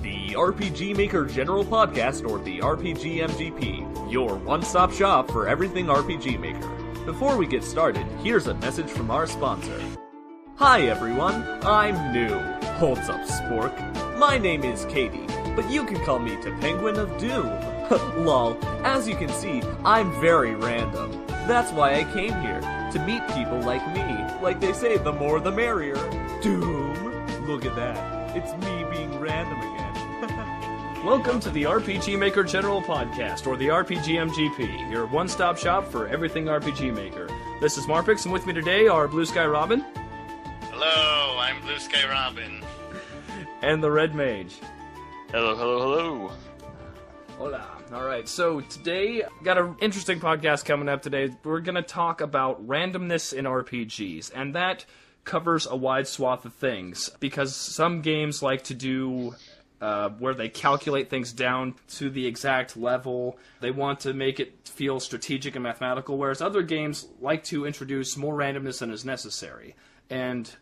the RPG Maker General Podcast, or the rpgmg, your one-stop shop for everything RPG Maker. Before we get started, here's a message from our sponsor. Hi everyone, I'm new. Holds up, Spork. My name is Katie, but you can call me Penguin of Doom. Lol, as you can see, I'm very random. That's why I came here, to meet people like me. Like they say, the more the merrier. Doom! Look at that. It's me being random again. Welcome to the RPG Maker General Podcast, or the rpgmg, your one-stop shop for everything RPG Maker. This is Marpix, and with me today are Blue Sky Robyn. Hello, I'm Blue Sky Robyn. And the Red Mage. Hello, hello, hello. Hola. Alright, so today, got an interesting podcast coming up today. We're going to talk about randomness in RPGs, and that covers a wide swath of things, because some games like to do where they calculate things down to the exact level. They want to make it feel strategic and mathematical, whereas other games like to introduce more randomness than is necessary. And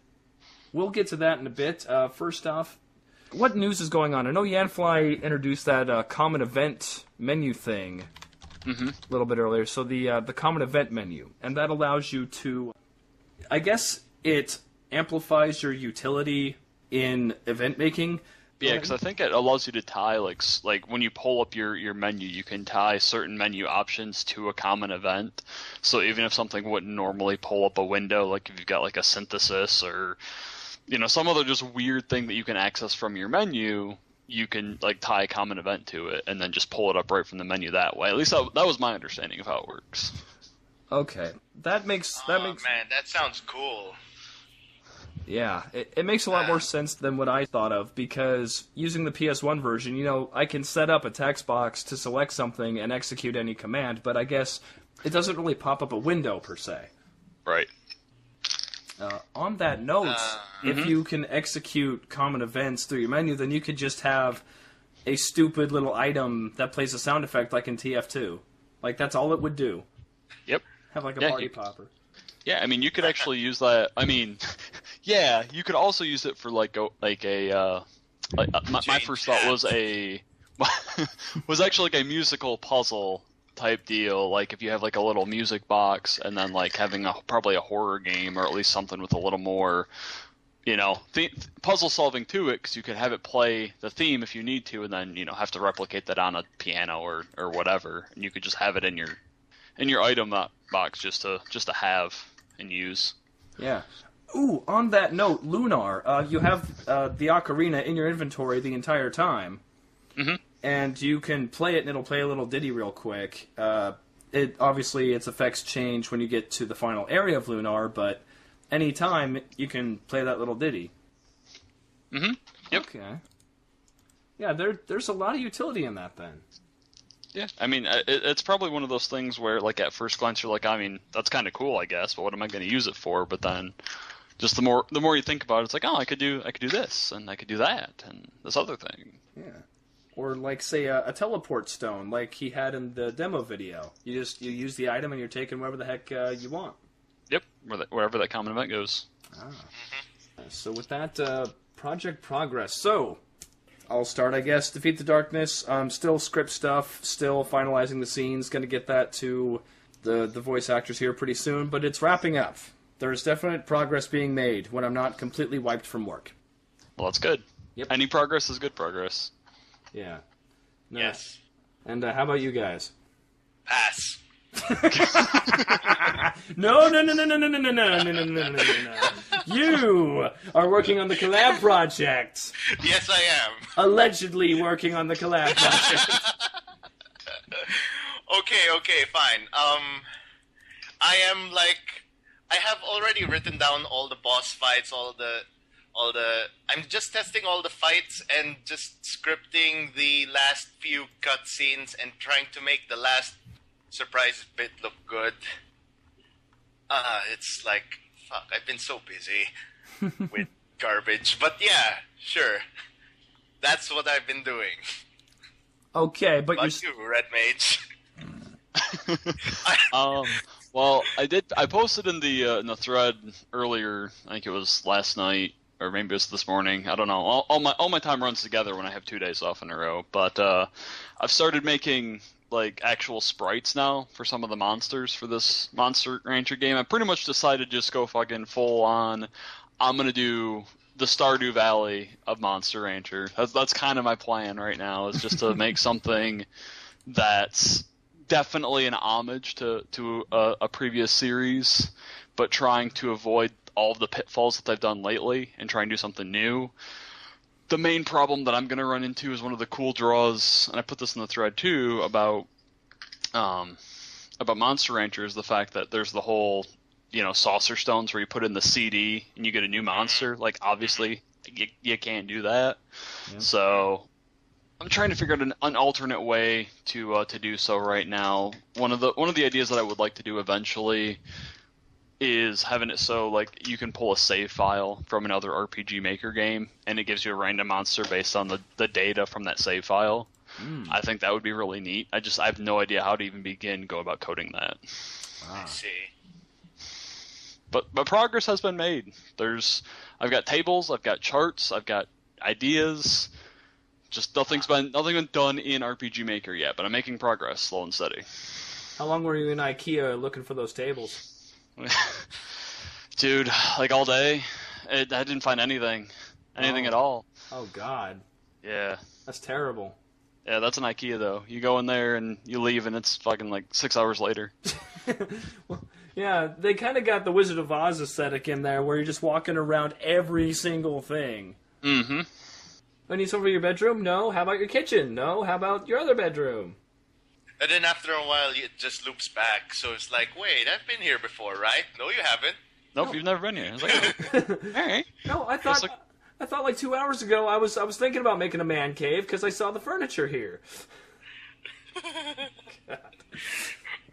we'll get to that in a bit. First off, what news is going on? I know Yandly introduced that common event menu thing a little bit earlier. So the common event menu, and that allows you to, I guess it amplifies your utility in event making. Yeah, because I think it allows you to tie, like when you pull up your menu, you can tie certain menu options to a common event. So even if something wouldn't normally pull up a window, like if you've got like a synthesis or, you know, some other just weird thing that you can access from your menu, you can like tie a common event to it and then just pull it up right from the menu that way. At least that was my understanding of how it works. Okay, that makes. Man, that sounds cool. Yeah, it makes a lot more sense than what I thought of, because using the PS1 version, you know, I can set up a text box to select something and execute any command, but I guess it doesn't really pop up a window per se. Right. On that note, if you can execute common events through your menu, then you could just have a stupid little item that plays a sound effect like in TF2. Like, that's all it would do. Yep. Have like a party popper. Yeah, I mean, you could actually use that. I mean, yeah, you could also use it for my first thought was actually like a musical puzzle type deal. Like if you have like a little music box, and then like having probably a horror game, or at least something with a little more, you know, puzzle solving to it, because you could have it play the theme if you need to, and then, you know, have to replicate that on a piano or whatever, and you could just have it in your item box just to have and use. Yeah. Ooh, on that note, Lunar, you have the ocarina in your inventory the entire time. Mm-hmm. And you can play it, and it'll play a little ditty real quick. Obviously, its effects change when you get to the final area of Lunar, but any time you can play that little ditty. Mm-hmm. Yep. Okay. Yeah, there's a lot of utility in that, then. Yeah, I mean, it's probably one of those things where, like, at first glance, you're like, I mean, that's kind of cool, I guess, but what am I going to use it for? But then, just the more you think about it, it's like, oh, I could do this, and I could do that, and this other thing. Yeah. Or, like, say, a teleport stone, like he had in the demo video. You use the item, and you're taking wherever the heck you want. Yep, wherever that common event goes. So with that, Project Progress. So, I'll start, I guess. Defeat the Darkness. Still script stuff. Still finalizing the scenes. Going to get that to the voice actors here pretty soon. But it's wrapping up. There's definite progress being made when I'm not completely wiped from work. Well, that's good. Yep. Any progress is good progress. Yeah. No. Yes. And how about you guys? Pass. No. You are working on the collab project. Yes, I am. Allegedly working on the collab project. Okay, fine. I have already written down all the boss fights, I'm just testing all the fights and just scripting the last few cutscenes and trying to make the last surprise bit look good. It's like, fuck, I've been so busy with garbage. But yeah, sure. That's what I've been doing. Okay, but you, Red Mage. Well, I posted in the thread earlier, I think it was last night, or maybe it was this morning. I don't know. All my time runs together when I have 2 days off in a row. But I've started making like actual sprites now for some of the monsters for this Monster Rancher game. I pretty much decided to just go fucking full on. I'm gonna do the Stardew Valley of Monster Rancher. That's kind of my plan right now, is just to make something that's definitely an homage to a previous series, but trying to avoid all of the pitfalls that they've done lately and try and do something new. The main problem that I'm going to run into is one of the cool draws, and I put this in the thread too, about Monster Rancher, is the fact that there's the whole, saucer stones where you put in the CD and you get a new monster. Like, obviously, you can't do that. Yeah. So I'm trying to figure out an alternate way to do so right now. One of the ideas that I would like to do eventually is having it so like you can pull a save file from another RPG Maker game, and it gives you a random monster based on the data from that save file. I think that would be really neat. I have no idea how to even go about coding that. I see. But progress has been made. I've got tables, I've got charts, I've got ideas. Just nothing's been done in RPG Maker yet, but I'm making progress, slow and steady. How long were you in IKEA looking for those tables? Dude, like all day. I didn't find anything at all. Oh God. Yeah. That's terrible. Yeah, that's an IKEA though. You go in there and you leave, and it's fucking like 6 hours later. Well, yeah, they kind of got the Wizard of Oz aesthetic in there, where you're just walking around every single thing. Mm-hmm. I need some for your bedroom? No. How about your kitchen? No. How about your other bedroom? And then after a while, it just loops back. So it's like, wait, I've been here before, right? No, you haven't. Nope, you've never been here. I was like, oh, all right. No, I thought like 2 hours ago I was thinking about making a man cave because I saw the furniture here.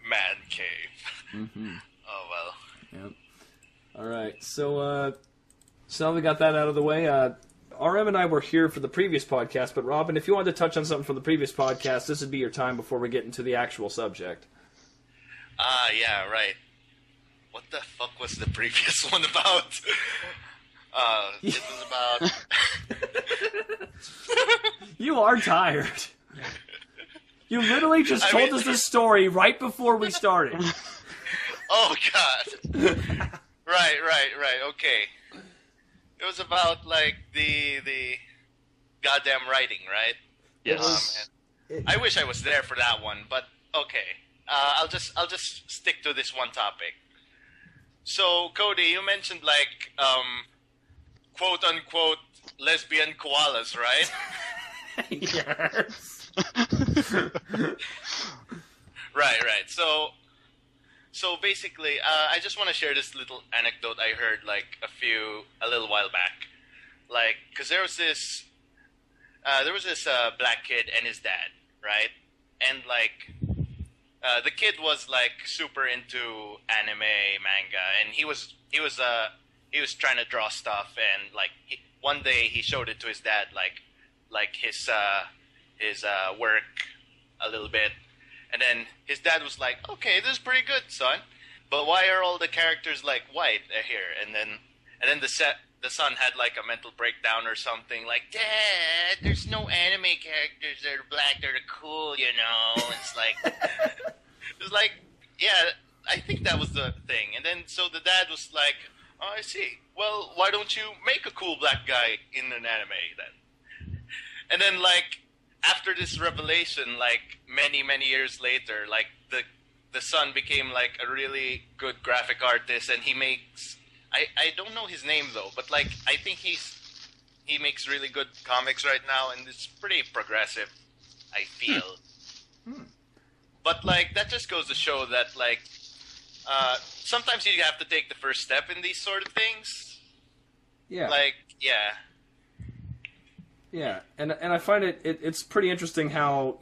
Man cave. Mm-hmm. Oh well. Yep. All right. So now we got that out of the way. RM and I were here for the previous podcast, but Robyn, if you wanted to touch on something from the previous podcast, this would be your time before we get into the actual subject. Yeah, right. What the fuck was the previous one about? It was about... You are tired. You literally just told us this story right before we started. Oh, God. Right, okay. It was about, like, the goddamn writing, right? Yes. I wish I was there for that one, but okay. I'll just stick to this one topic. So, Cody, you mentioned, like, quote-unquote lesbian koalas, right? Yes. Right. So basically, I just want to share this little anecdote I heard like a little while back, like because there was this black kid and his dad, right? And like the kid was like super into anime, manga, and he was trying to draw stuff, and like one day he showed it to his dad, like his work a little bit. And then his dad was like, "Okay, this is pretty good, son. But why are all the characters like white here?" And then the son had like a mental breakdown or something. Like, "Dad, there's no anime characters that are black. They're cool, you know." It's like, yeah, I think that was the thing. And then so the dad was like, "Oh, I see. Well, why don't you make a cool black guy in an anime then?" And then like. After this revelation, like many years later, like the son became like a really good graphic artist, and he makes I don't know his name though, but like I think he makes really good comics right now, and it's pretty progressive, I feel. But like that just goes to show that like sometimes you have to take the first step in these sort of things. Yeah. Like yeah. Yeah, and I find it's pretty interesting how,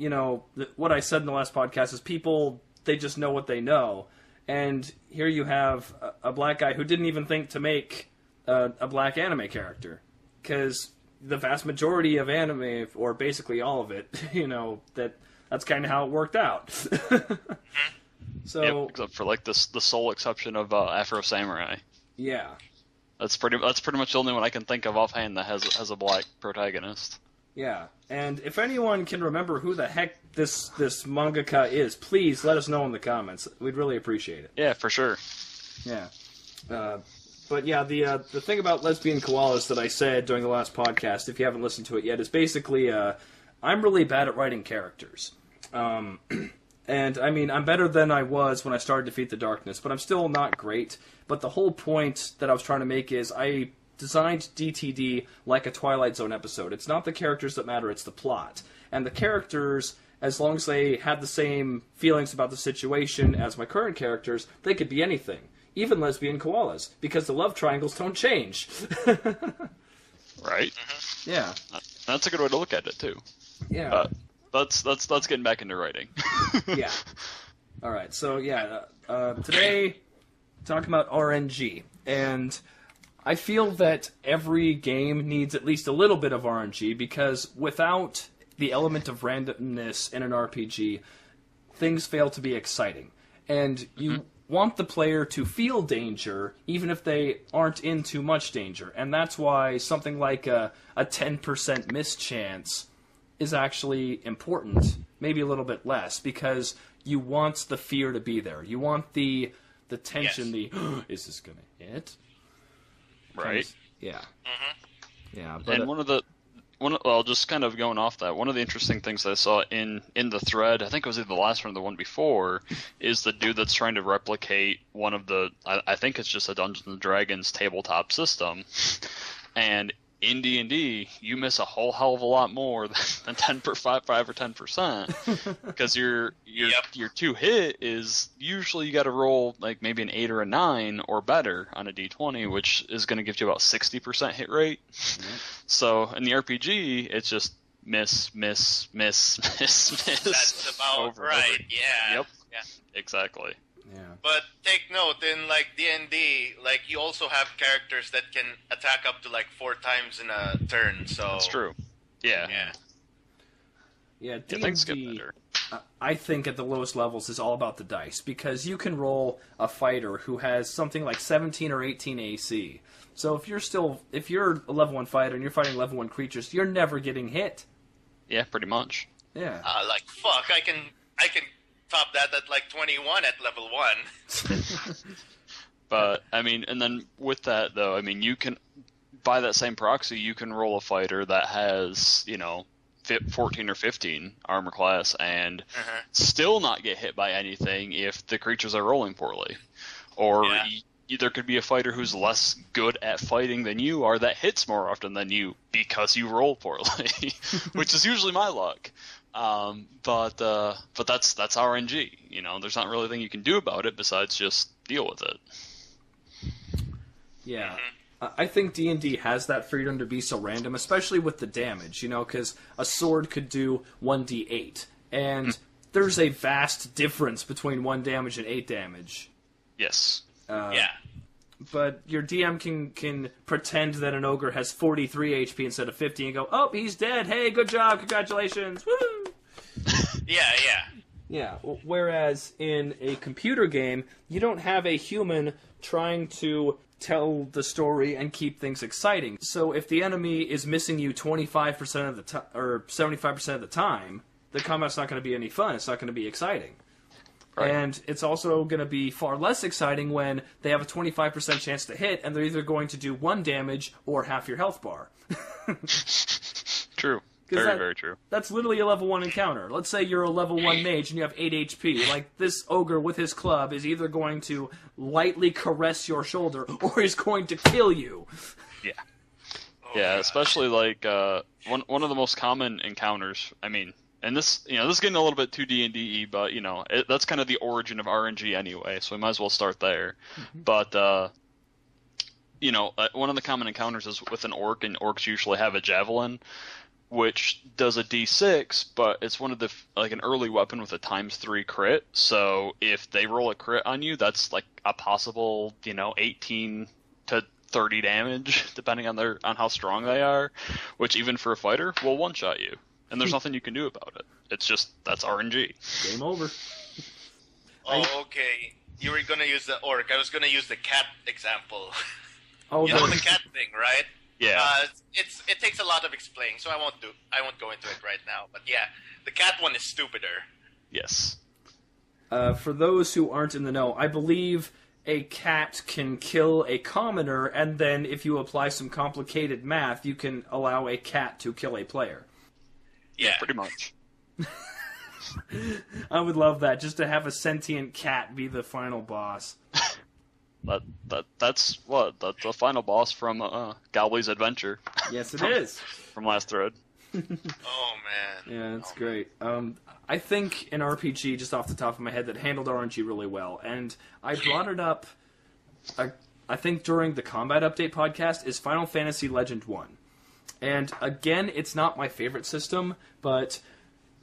what I said in the last podcast is people, they just know what they know. And here you have a black guy who didn't even think to make a black anime character. Because the vast majority of anime, or basically all of it, that's kind of how it worked out. So, yep, except for like the sole exception of Afro Samurai. Yeah. That's pretty much the only one I can think of offhand that has a black protagonist. Yeah, and if anyone can remember who the heck this mangaka is, please let us know in the comments. We'd really appreciate it. Yeah, for sure. Yeah. But yeah, the thing about lesbian koalas that I said during the last podcast, if you haven't listened to it yet, is basically I'm really bad at writing characters. And, I mean, I'm better than I was when I started Defeat the Darkness, but I'm still not great. But the whole point that I was trying to make is I designed DTD like a Twilight Zone episode. It's not the characters that matter, it's the plot. And the characters, as long as they had the same feelings about the situation as my current characters, they could be anything. Even lesbian koalas, because the love triangles don't change. Right? Yeah. That's a good way to look at it, too. Yeah. Let's getting back into writing. Yeah. All right. So yeah, today talking about RNG, and I feel that every game needs at least a little bit of RNG because without the element of randomness in an RPG, things fail to be exciting, and you want the player to feel danger even if they aren't in too much danger, and that's why something like a 10% mischance is actually important, maybe a little bit less, because you want the fear to be there. You want the tension, Yes. is this going to hit? Right. Yeah. Mm-hmm. Yeah. But, And just kind of going off that, one of the interesting things I saw in the thread, I think it was either the last one or the one before, is the dude that's trying to replicate one of the, I think it's just a Dungeons and Dragons tabletop system, and in D&D, you miss a whole hell of a lot more than 5 or 10%, because your 2 hit is usually you got to roll like maybe an 8 or a 9 or better on a D20, which is going to give you about 60% hit rate. Mm-hmm. So in the RPG, it's just miss. That's about over right. over. Yeah. Yep. Yeah. Exactly. yeah. But take note, in like D&D, like you also have characters that can attack up to like 4 times in a turn. So That's true. Yeah. Yeah. Yeah, Things get D&D, better. I think at the lowest levels is all about the dice, because you can roll a fighter who has something like 17 or 18 AC. So if you're a level 1 fighter and you're fighting level 1 creatures, you're never getting hit. Yeah, pretty much. Yeah. Like fuck, I can top that at like 21 at level 1. But, I mean, and then with that, though, I mean, you can, by that same proxy, you can roll a fighter that has, 14 or 15 armor class and still not get hit by anything if the creatures are rolling poorly. Or there could be a fighter who's less good at fighting than you are that hits more often than you because you roll poorly, which is usually my luck. But that's RNG. There's not really anything you can do about it besides just deal with it. Yeah. I think D&D has that freedom to be so random, especially with the damage, because a sword could do 1d8, and there's a vast difference between 1 damage and 8 damage. Yes. Yeah. But your DM can pretend that an ogre has 43 HP instead of 50 and go, oh, he's dead, hey, good job, congratulations, woo! Yeah. Yeah, whereas in a computer game, you don't have a human trying to tell the story and keep things exciting. So if the enemy is missing you 25% of the time, or 75% of the time, the combat's not going to be any fun. It's not going to be exciting. Right. And it's also going to be far less exciting when they have a 25% chance to hit, and they're either going to do 1 damage or half your health bar. True. Very true. That's literally a level 1 encounter. Let's say you're a level 1 mage and you have 8 HP. Like, this ogre with his club is either going to lightly caress your shoulder or he's going to kill you. Yeah. Yeah, especially like one of the most common encounters. I mean, and this is getting a little bit too D&D-y, but that's kind of the origin of RNG anyway, so we might as well start there. Mm-hmm. But one of the common encounters is with an orc, and orcs usually have a javelin, which does a d6, but it's one of the an early weapon with a ×3 crit. So if they roll a crit on you, that's like a possible 18 to 30 damage, depending on how strong they are, which even for a fighter will one-shot you. And there's nothing you can do about it. It's just, that's RNG. Game over. Oh, okay. You were going to use the orc. I was going to use the cat example. Oh, You know the cat thing, right? Yeah. It takes a lot of explaining, so I won't go into it right now. But yeah, the cat one is stupider. Yes. For those who aren't in the know, I believe a cat can kill a commoner, and then if you apply some complicated math, you can allow a cat to kill a player. Yeah, Pretty much. I would love that, just to have a sentient cat be the final boss. That's the final boss from Galway's Adventure Yes, it is. from last thread. Oh man. Yeah, it's great. I think an RPG, just off the top of my head, that handled RNG really well, and I brought it up, I think during the Combat Update podcast, is Final Fantasy Legend 1. And again, it's not my favorite system, but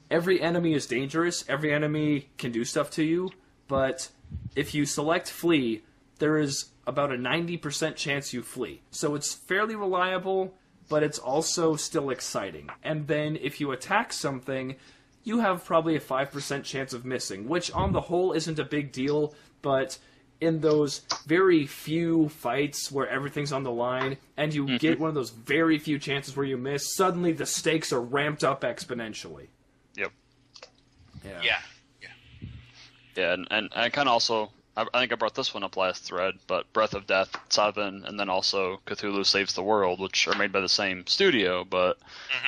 every enemy is dangerous, every enemy can do stuff to you, but if you select Flee, there is about a 90% chance you flee. So it's fairly reliable, but it's also still exciting. And then if you attack something, you have probably a 5% chance of missing, which on the whole isn't a big deal, but in those very few fights where everything's on the line, and you get one of those very few chances where you miss, suddenly the stakes are ramped up exponentially. Yep. Yeah. And I kind of also, I think I brought this one up last thread, but Breath of Death 7, and then also Cthulhu Saves the World, which are made by the same studio, but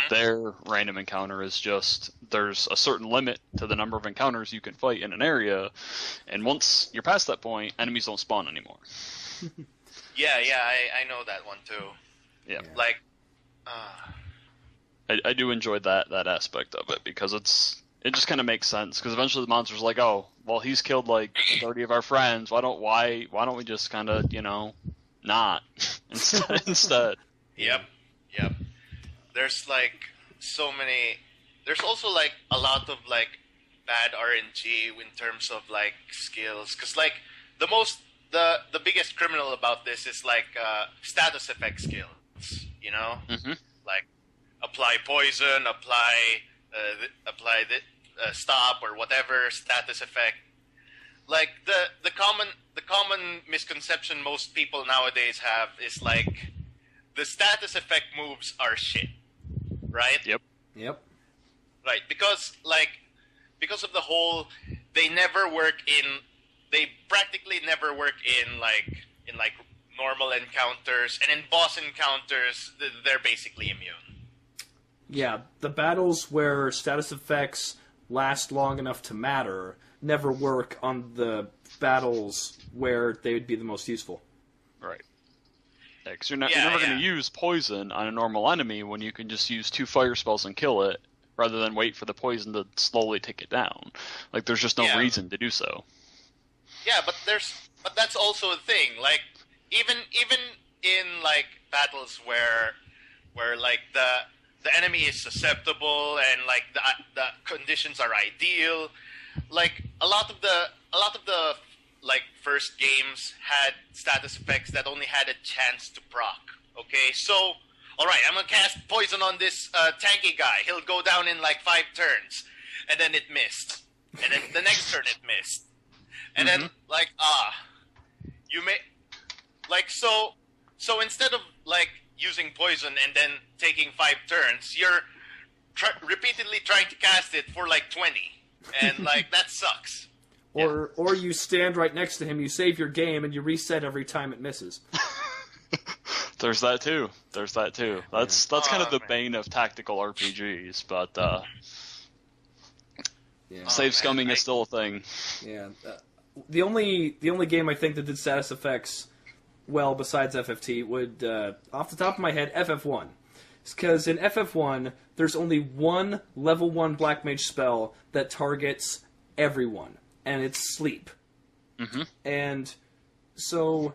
their random encounter is just, there's a certain limit to the number of encounters you can fight in an area, and once you're past that point, enemies don't spawn anymore. Yeah, I know that one too. Yeah. Like, I do enjoy that aspect of it, because it just kind of makes sense, because eventually the monster's like, oh, well, he's killed like 30 of our friends. Why don't we just kind of, not instead? Yep. There's like so many. There's also like a lot of like bad RNG in terms of like skills, because like the biggest criminal about this is like status effect skills. Like apply poison, apply stop or whatever status effect. Like the common misconception most people nowadays have is like the status effect moves are shit, right? Yep. Right, because of the whole they practically never work in normal encounters, and in boss encounters they're basically immune. Yeah, the battles where status effects last long enough to matter never work on the battles where they would be the most useful. Right. Yeah, because you're never going to use poison on a normal enemy when you can just use 2 fire spells and kill it, rather than wait for the poison to slowly take it down. Like, there's just no reason to do so. Yeah, but that's also a thing. Like, even in like battles where like the enemy is susceptible and like the conditions are ideal, like a lot of the like first games had status effects that only had a chance to proc. Okay, so alright, I'm gonna cast poison on this tanky guy. He'll go down in like 5 turns. And then it missed. And then the next turn it missed. And then like you may like so instead of like using poison and then taking 5 turns, you're repeatedly trying to cast it for like 20. And like that sucks. Or you stand right next to him, you save your game, and you reset every time it misses. There's that too. That's kind of the bane of tactical RPGs, but save scumming is still a thing. Yeah. The only game I think that did status effects well besides FFT would, off the top of my head, FF1. Because in FF1, there's only one level 1 Black Mage spell that targets everyone, and it's Sleep. And so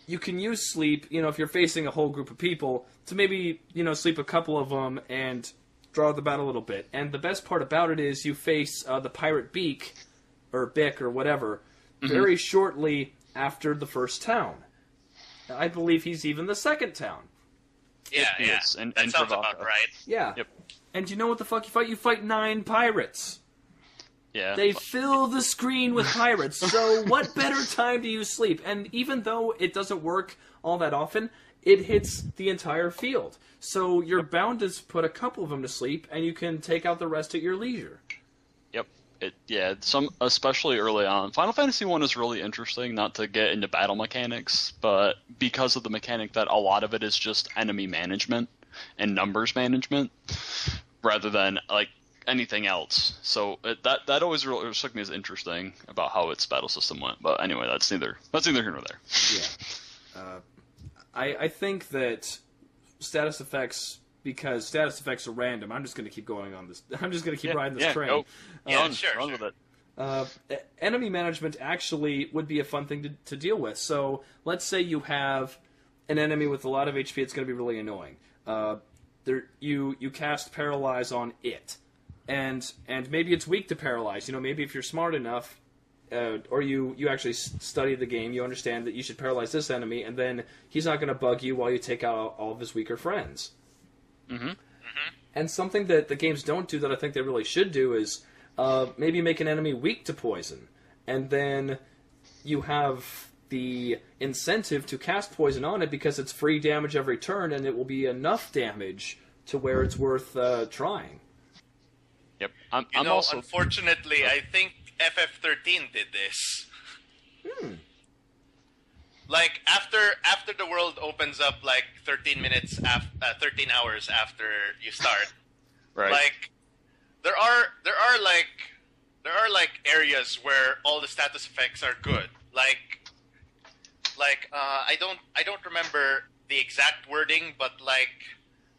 you can use Sleep, if you're facing a whole group of people, to maybe, sleep a couple of them and draw the battle a little bit. And the best part about it is you face the Pirate Beak, or Bick, or whatever, very shortly after the first town. I believe he's even the second town. Yeah. And that sounds about right. Yeah. Yep. And you know what the fuck you fight? You fight 9 pirates. Yeah. They fill the screen with pirates, so what better time do you sleep? And even though it doesn't work all that often, it hits the entire field. So you're bound to put a couple of them to sleep, and you can take out the rest at your leisure. Yep. Especially early on. Final Fantasy 1 is really interesting, not to get into battle mechanics, but because of the mechanic that a lot of it is just enemy management and numbers management, rather than, like, anything else. So that always really struck me as interesting about how its battle system went. But anyway, that's neither here nor there. Yeah. I think that status effects, because status effects are random, I'm just going to keep going on this. I'm just going to keep riding this train. Go. Run with it. Enemy management actually would be a fun thing to deal with. So let's say you have an enemy with a lot of HP. It's going to be really annoying. You cast Paralyze on it. And maybe it's weak to paralyze. Maybe if you're smart enough, or you actually study the game, you understand that you should paralyze this enemy, and then he's not going to bug you while you take out all of his weaker friends. Mm-hmm. And something that the games don't do that I think they really should do is maybe make an enemy weak to poison, and then you have the incentive to cast poison on it because it's free damage every turn, and it will be enough damage to where it's worth trying. Yep. Unfortunately, I think FF13 did this. Like after the world opens up, like 13 hours after you start, right? Like there are areas where all the status effects are good. I don't remember the exact wording, but like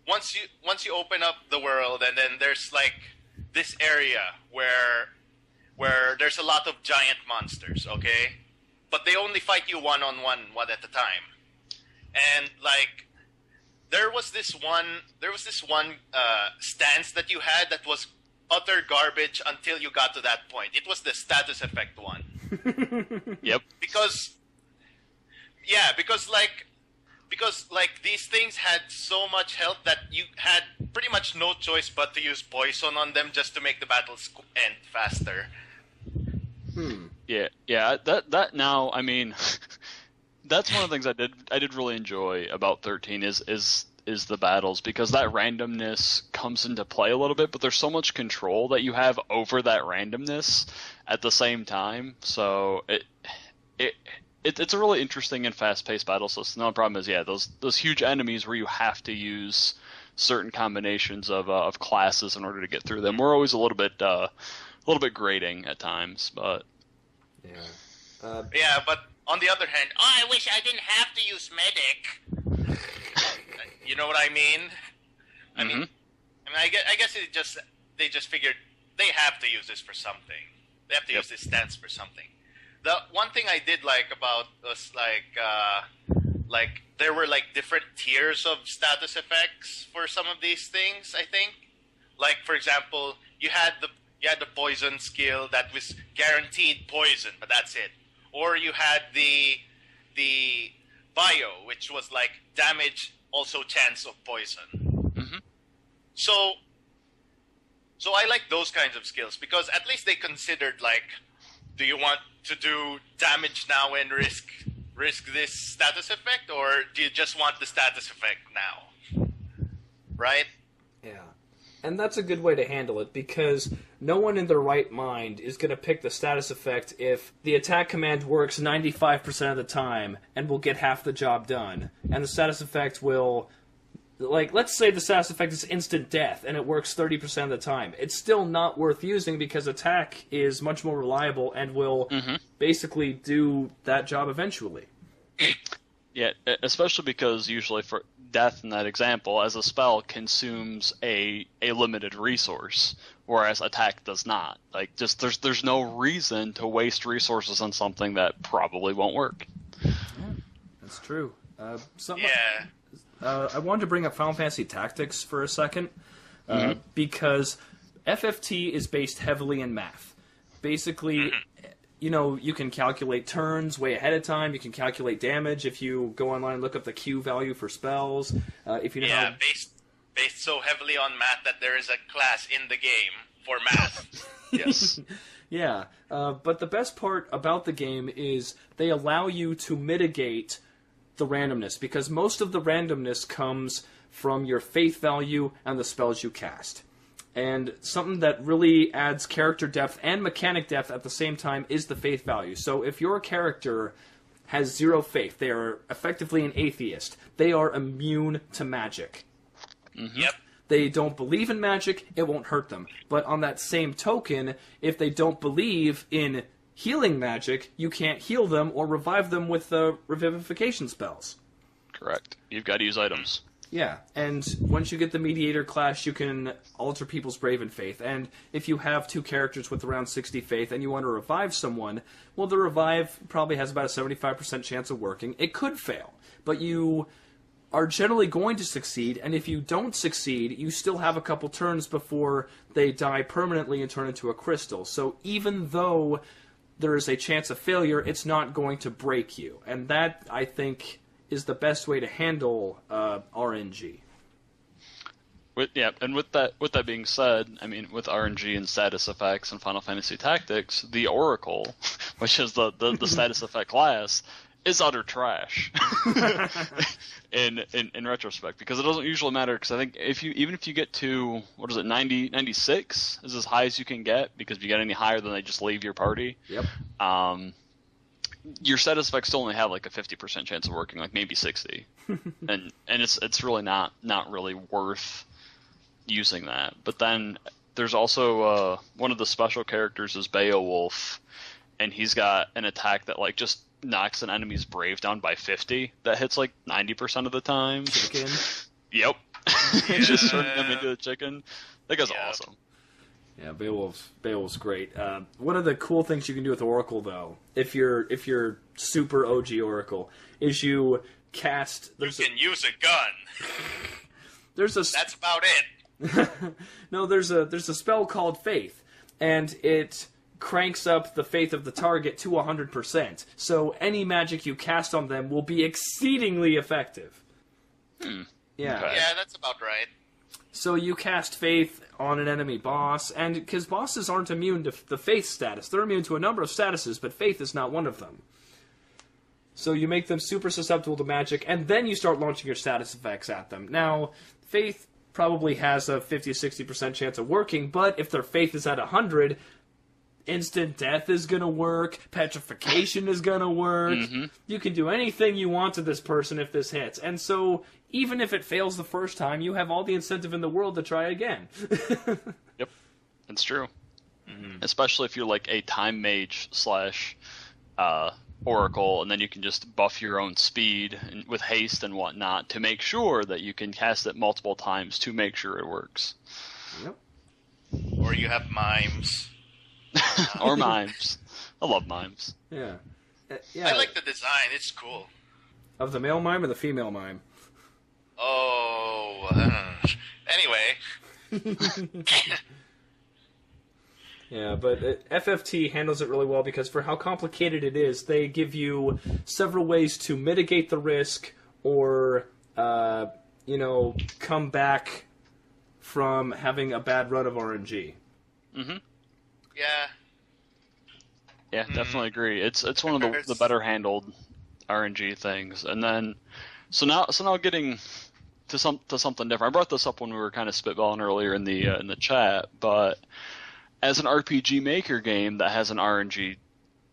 once you open up the world, and then there's like this area where there's a lot of giant monsters, okay? But they only fight you one at a time. And like there was this one stance that you had that was utter garbage until you got to that point. It was the status effect one. Yep. Because these things had so much health that you had pretty much no choice but to use poison on them just to make the battles end faster. Yeah. That now, I mean, that's one of the things I did really enjoy about 13 is the battles, because that randomness comes into play a little bit, but there's so much control that you have over that randomness at the same time. So it's a really interesting and fast-paced battle system. The only problem is, those huge enemies where you have to use certain combinations of classes in order to get through them. We're always a little bit grating at times, but but on the other hand, I wish I didn't have to use medic. You know what I mean? I guess they just figured they have to use this for something. They have to use this stance for something. The one thing I did like about was like there were like different tiers of status effects for some of these things, I think. Like for example, you had the poison skill that was guaranteed poison, but that's it. Or you had the bio, which was like damage, also chance of poison. Mm-hmm. So I like those kinds of skills because at least they considered like, do you want to do damage now and risk this status effect, or do you just want the status effect now? Right? Yeah. And that's a good way to handle it, because no one in their right mind is going to pick the status effect if the attack command works 95% of the time and will get half the job done. And the status effect will... Like, let's say the status effect is instant death, and it works 30% of the time. It's still not worth using because attack is much more reliable and will basically do that job eventually. Yeah, especially because usually for death in that example, as a spell, consumes a limited resource, whereas attack does not. Like, just there's no reason to waste resources on something that probably won't work. Yeah, that's true. I wanted to bring up Final Fantasy Tactics for a second, because FFT is based heavily in math. Basically, you can calculate turns way ahead of time. You can calculate damage if you go online and look up the Q value for spells. If you know based so heavily on math that there is a class in the game for math. Yes. Yeah, but the best part about the game is they allow you to mitigate the randomness, because most of the randomness comes from your faith value and the spells you cast. And something that really adds character depth and mechanic depth at the same time is the faith value. So if your character has 0 faith, they are effectively an atheist, they are immune to magic. Mm-hmm. Yep. They don't believe in magic, it won't hurt them. But on that same token, if they don't believe in healing magic, you can't heal them or revive them with revivification spells. Correct. You've got to use items. Yeah, and once you get the mediator class, you can alter people's brave and faith. And if you have 2 characters with around 60 faith and you want to revive someone, well, the revive probably has about a 75% chance of working. It could fail, but you are generally going to succeed, and if you don't succeed, you still have a couple turns before they die permanently and turn into a crystal. So even though there is a chance of failure, it's not going to break you. And that, I think, is the best way to handle RNG. With that being said, I mean, with RNG and status effects and Final Fantasy Tactics, the Oracle, which is the status effect class, is utter trash in retrospect, because it doesn't usually matter, because I think even if you get to 96 is as high as you can get, because if you get any higher then they just leave your party. Yep. Your status effects still only have like a 50% chance of working, like maybe 60. and it's really not really worth using that. But then there's also one of the special characters is Beowulf, and he's got an attack that like just knocks an enemy's brave down by 50. That hits like 90% of the time. Chicken. Yep. Just turning them into a chicken. That guy's awesome. Yeah, Beowulf's great. One of the cool things you can do with Oracle, though, if you're super OG Oracle, is you cast. You can use a gun. That's about it. No, there's a spell called Faith, and it cranks up the faith of the target to 100%. So any magic you cast on them will be exceedingly effective. Yeah. Okay. Yeah, that's about right. So you cast Faith on an enemy boss, and because bosses aren't immune to the Faith status, they're immune to a number of statuses, but Faith is not one of them. So you make them super susceptible to magic, and then you start launching your status effects at them. Now, Faith probably has a 50-60% chance of working, but if their Faith is at 100, instant death is going to work, petrification is going to work. Mm-hmm. You can do anything you want to this person if this hits. And so, even if it fails the first time, you have all the incentive in the world to try again. Yep, that's true. Mm-hmm. Especially if you're like a time mage / Oracle, and then you can just buff your own speed with haste and whatnot to make sure that you can cast it multiple times to make sure it works. Yep. Or you have mimes. Or mimes. I love mimes. Yeah. I like the design. It's cool. Of the male mime or the female mime? Oh. Anyway. Yeah, but FFT handles it really well because for how complicated it is, they give you several ways to mitigate the risk or, come back from having a bad run of RNG. Mm-hmm. Yeah. Yeah, definitely agree. It's one of the better handled RNG things. And then so now getting to something different. I brought this up when we were kind of spitballing earlier in the chat, but as an RPG Maker game that has an RNG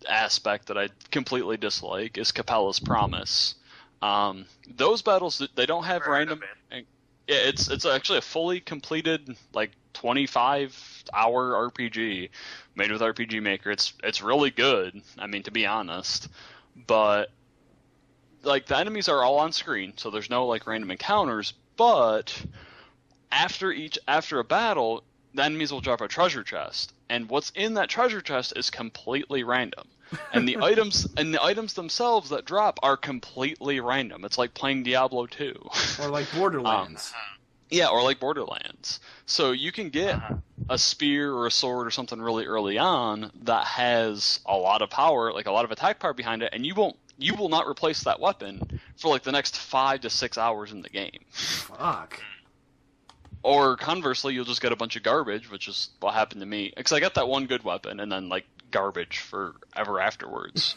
aspect that I completely dislike is Capella's Promise. Those battles, they don't have random. Yeah, it's actually a fully completed like 25-hour RPG made with RPG Maker. It's really good. I mean, to be honest, but like the enemies are all on screen, so there's no like random encounters. But after a battle, the enemies will drop a treasure chest, and what's in that treasure chest is completely random. And the items themselves that drop are completely random. It's like playing Diablo 2. Or like Borderlands. Yeah, or like Borderlands. So you can get a spear or a sword or something really early on that has a lot of power, like a lot of attack power behind it, and you will not replace that weapon for like the next 5 to 6 hours in the game. Fuck. Or conversely, you'll just get a bunch of garbage, which is what happened to me. Because I got that one good weapon, and then, like, garbage forever afterwards.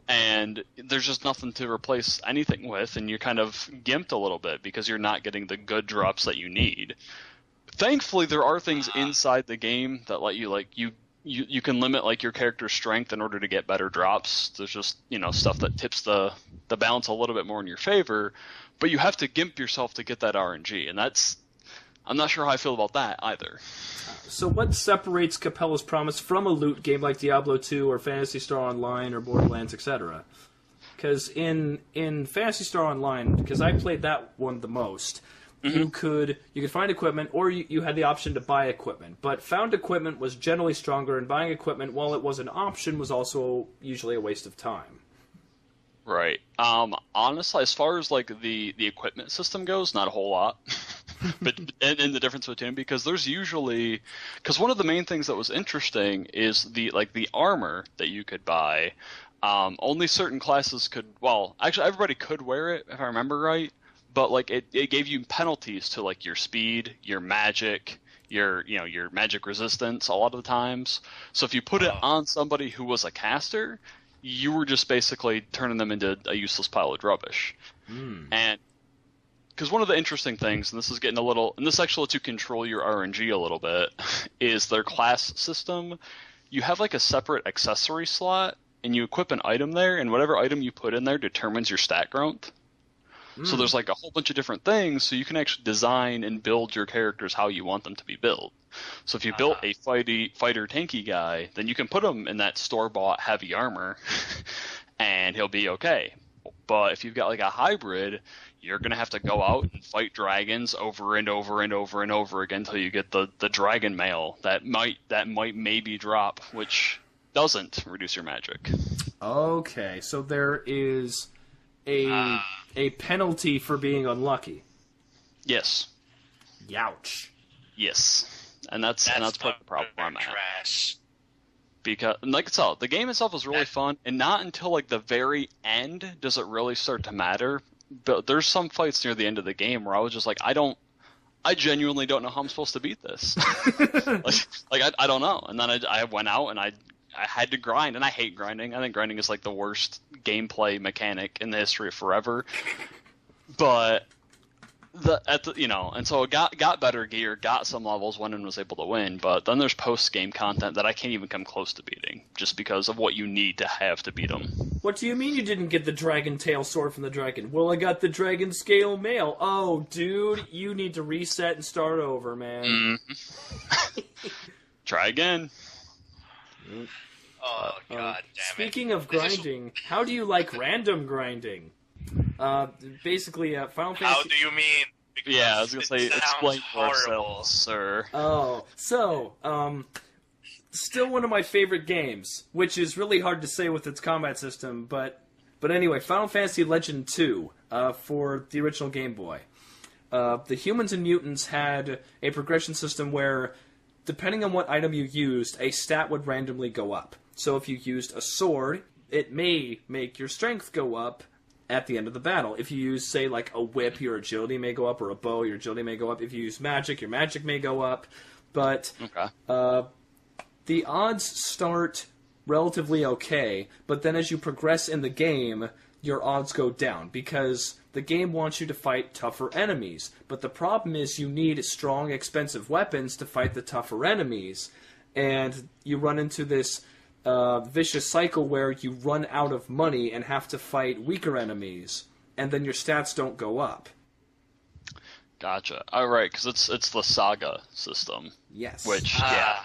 And there's just nothing to replace anything with, and you're kind of gimped a little bit because you're not getting the good drops that you need. Thankfully, there are things inside the game that let you, like, you can limit, like, your character's strength in order to get better drops. There's just, stuff that tips the balance a little bit more in your favor, but you have to gimp yourself to get that RNG, and I'm not sure how I feel about that either. So what separates Capella's Promise from a loot game like Diablo 2 or Phantasy Star Online or Borderlands, etc.? Because in Phantasy Star Online, because I played that one the most, you could find equipment, or you had the option to buy equipment. But found equipment was generally stronger, and buying equipment, while it was an option, was also usually a waste of time. Right. Honestly, as far as, like, the equipment system goes, not a whole lot. But and the difference between, because there's usually, because one of the main things that was interesting is the armor that you could buy. Only certain classes could. Well, actually, everybody could wear it if I remember right. But, like, it gave you penalties to, like, your speed, your magic, your magic resistance a lot of the times. So if you put it on somebody who was a caster, you were just basically turning them into a useless pile of rubbish. And because one of the interesting things, and this is getting a little, and this actually lets you control your RNG a little bit, is their class system. You have, like, a separate accessory slot, and you equip an item there, and whatever item you put in there determines your stat growth. So there's, like, a whole bunch of different things, so you can actually design and build your characters how you want them to be built. So if you built a fighter tanky guy, then you can put him in that store-bought heavy armor, and he'll be okay. But if you've got, like, a hybrid, you're going to have to go out and fight dragons over and over and over and over again until you get the dragon mail that might maybe drop, which doesn't reduce your magic. Okay, so there is a penalty for being unlucky. Yes. Youch. Yes. And that's part of the problem I'm at. Trash. Because, like I said, the game itself is really fun, and not until, like, the very end does it really start to matter. But there's some fights near the end of the game where I was just like, I genuinely don't know how I'm supposed to beat this. I don't know. And then I went out and I had to grind, and I hate grinding. I think grinding is, like, the worst gameplay mechanic in the history of forever. But and so it got better gear, got some levels, went and was able to win. But then there's post-game content that I can't even come close to beating, just because of what you need to have to beat them. What do you mean you didn't get the dragon tail sword from the dragon? Well, I got the dragon scale mail. Oh, dude, you need to reset and start over, man. Try again. Oh, God damn it. Speaking of grinding, how do you like random grinding? Basically, Final Fantasy... How do you mean? Because I was going to say, explain for horrible. ourselves, sir. Oh, so, still one of my favorite games, which is really hard to say with its combat system, but anyway, Final Fantasy Legend 2, for the original Game Boy. The humans and mutants had a progression system where, depending on what item you used, a stat would randomly go up. So if you used a sword, it may make your strength go up at the end of the battle. If you use, say, like a whip, your agility may go up, or a bow, your agility may go up. If you use magic, your magic may go up. But the odds start relatively okay, but then as you progress in the game, your odds go down, because the game wants you to fight tougher enemies. But the problem is you need strong, expensive weapons to fight the tougher enemies, and you run into this vicious cycle where you run out of money and have to fight weaker enemies, and then your stats don't go up. Gotcha. All right, because it's the Saga system. Yes. Which, I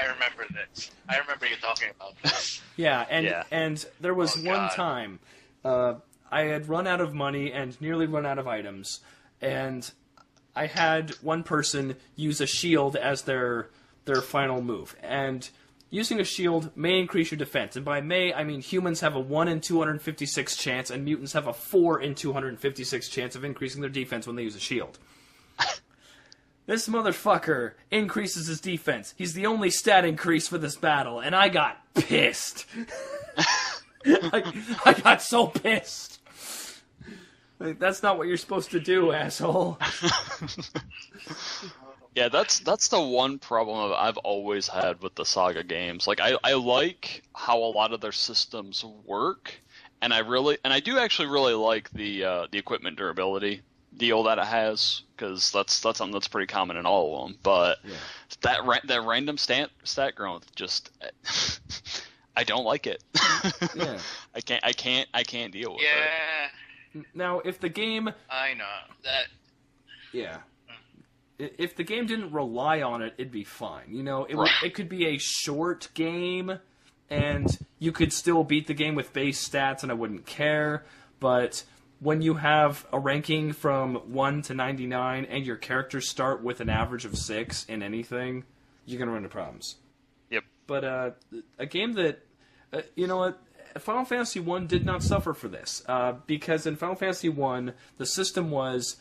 remember this. I remember you talking about this. And there was one time I had run out of money and nearly run out of items, and I had one person use a shield as their final move, and using a shield may increase your defense, and by may, I mean humans have a 1 in 256 chance, and mutants have a 4 in 256 chance of increasing their defense when they use a shield. This motherfucker increases his defense. He's the only stat increase for this battle, and I got pissed. I got so pissed. Like, that's not what you're supposed to do, asshole. Yeah, that's the one problem I've always had with the Saga games. Like, I like how a lot of their systems work, and I do actually really like the equipment durability deal that it has, because that's something that's pretty common in all of them. But that random stat growth, just I don't like it. Yeah. I can't deal with it. Yeah. Now, if the game... I know. That... Yeah. If the game didn't rely on it, it'd be fine. You know, it could be a short game, and you could still beat the game with base stats, and I wouldn't care. But when you have a ranking from 1 to 99, and your characters start with an average of 6 in anything, you're going to run into problems. Yep. But a game that... you know what? Final Fantasy I did not suffer for this, because in Final Fantasy I, the system was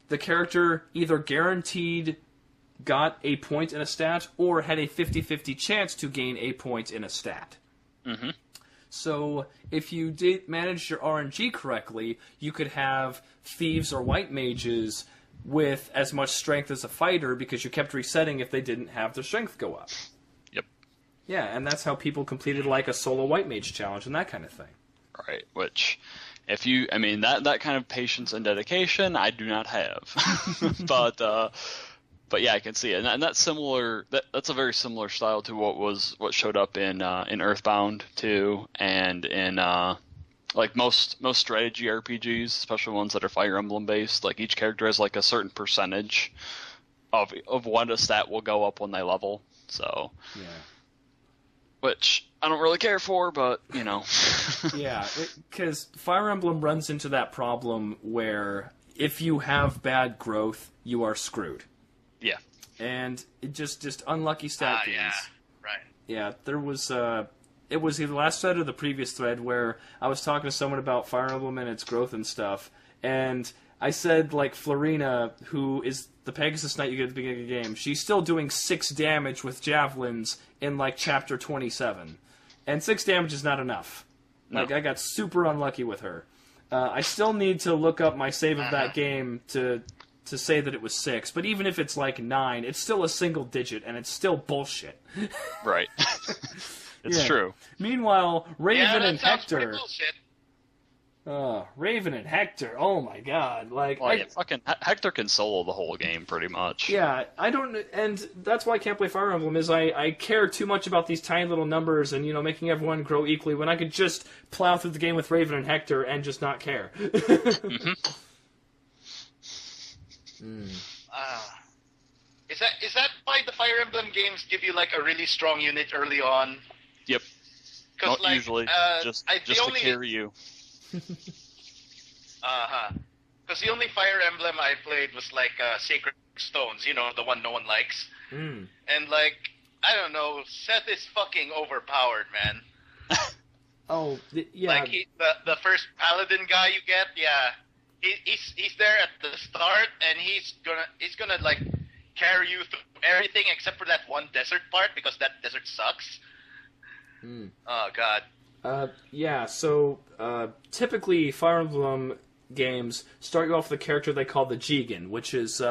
the character either guaranteed got a point in a stat or had a 50-50 chance to gain a point in a stat. Mm-hmm. So if you did manage your RNG correctly, you could have thieves or white mages with as much strength as a fighter because you kept resetting if they didn't have their strength go up. Yeah, and that's how people completed like a solo white mage challenge and that kind of thing. Right, which, that kind of patience and dedication, I do not have. But yeah, I can see it, and that's similar. That's a very similar style to what showed up in Earthbound too, and in like most strategy RPGs, especially ones that are Fire Emblem based. Like each character has like a certain percentage of what a stat will go up when they level. So yeah. Which I don't really care for, but, you know. Yeah, because Fire Emblem runs into that problem where if you have bad growth, you are screwed. Yeah. And it just unlucky stat games. Yeah, right. Yeah, there was... it was either the last thread or the previous thread where I was talking to someone about Fire Emblem and its growth and stuff, and I said, like, Florina, who is the Pegasus Knight you get at the beginning of the game, she's still doing 6 damage with javelins in, like, Chapter 27. And 6 damage is not enough. Like, I got super unlucky with her. I still need to look up my save of that game to say that it was 6, but even if it's, like, 9, it's still a single digit, and it's still bullshit. Right. It's true. Meanwhile, Raven and Hector... Bullshit. Raven and Hector, oh my god, like... fucking Hector can solo the whole game, pretty much. Yeah, I don't... And that's why I can't play Fire Emblem, is I care too much about these tiny little numbers and, you know, making everyone grow equally when I could just plow through the game with Raven and Hector and just not care. Mm-hmm. Is that why the Fire Emblem games give you, like, a really strong unit early on? Yep. Not like, usually, just to carry you. Because the only Fire Emblem I played was like Sacred Stones, you know, the one no one likes. Mm. And like, I don't know, Seth is fucking overpowered, man. Yeah. Like the first paladin guy you get, he's there at the start, and he's gonna like carry you through everything except for that one desert part because that desert sucks. Mm. Oh god. So typically Fire Emblem games start you off with a character they call the Jigen, which is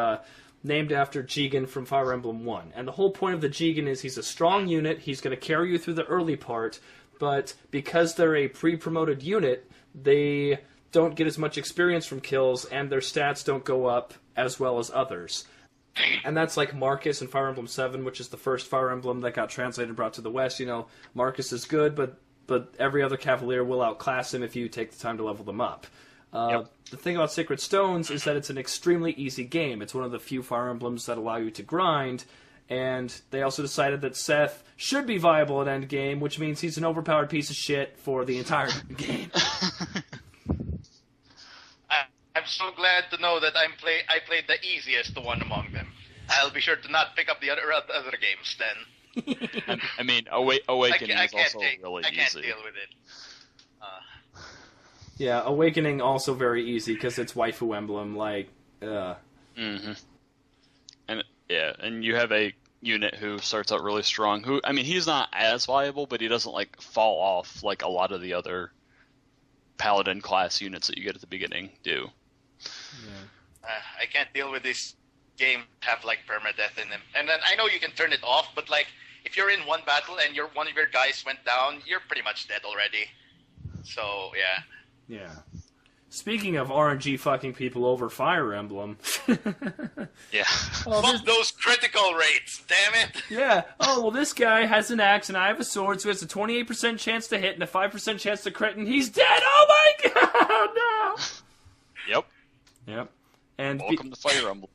named after Jigen from Fire Emblem 1. And the whole point of the Jigen is he's a strong unit, he's going to carry you through the early part, but because they're a pre-promoted unit, they don't get as much experience from kills, and their stats don't go up as well as others. And that's like Marcus in Fire Emblem 7, which is the first Fire Emblem that got translated and brought to the West. You know, Marcus is good, but every other Cavalier will outclass him if you take the time to level them up. The thing about Sacred Stones is that it's an extremely easy game. It's one of the few Fire Emblems that allow you to grind, and they also decided that Seth should be viable at endgame, which means he's an overpowered piece of shit for the entire game. I'm so glad to know that I played the easiest one among them. I'll be sure to not pick up the other games then. I mean, Awakening is also really easy. I can't deal with it. Yeah, Awakening also very easy because it's waifu emblem. Like, Mm-hmm. And you have a unit who starts out really strong. Who, I mean, he's not as viable, but he doesn't like fall off like a lot of the other Paladin class units that you get at the beginning do. I can't deal with this game have like permadeath in them. And then I know you can turn it off, but like if you're in one battle and one of your guys went down, you're pretty much dead already. So yeah. Yeah. Speaking of RNG fucking people over Fire Emblem. Yeah. Fuck those critical rates, damn it! Yeah. Oh, well, this guy has an axe and I have a sword, so it's a 28% chance to hit and a 5% chance to crit, and he's dead! Oh my god! No! Yep. Yep. And Welcome to Fire Emblem.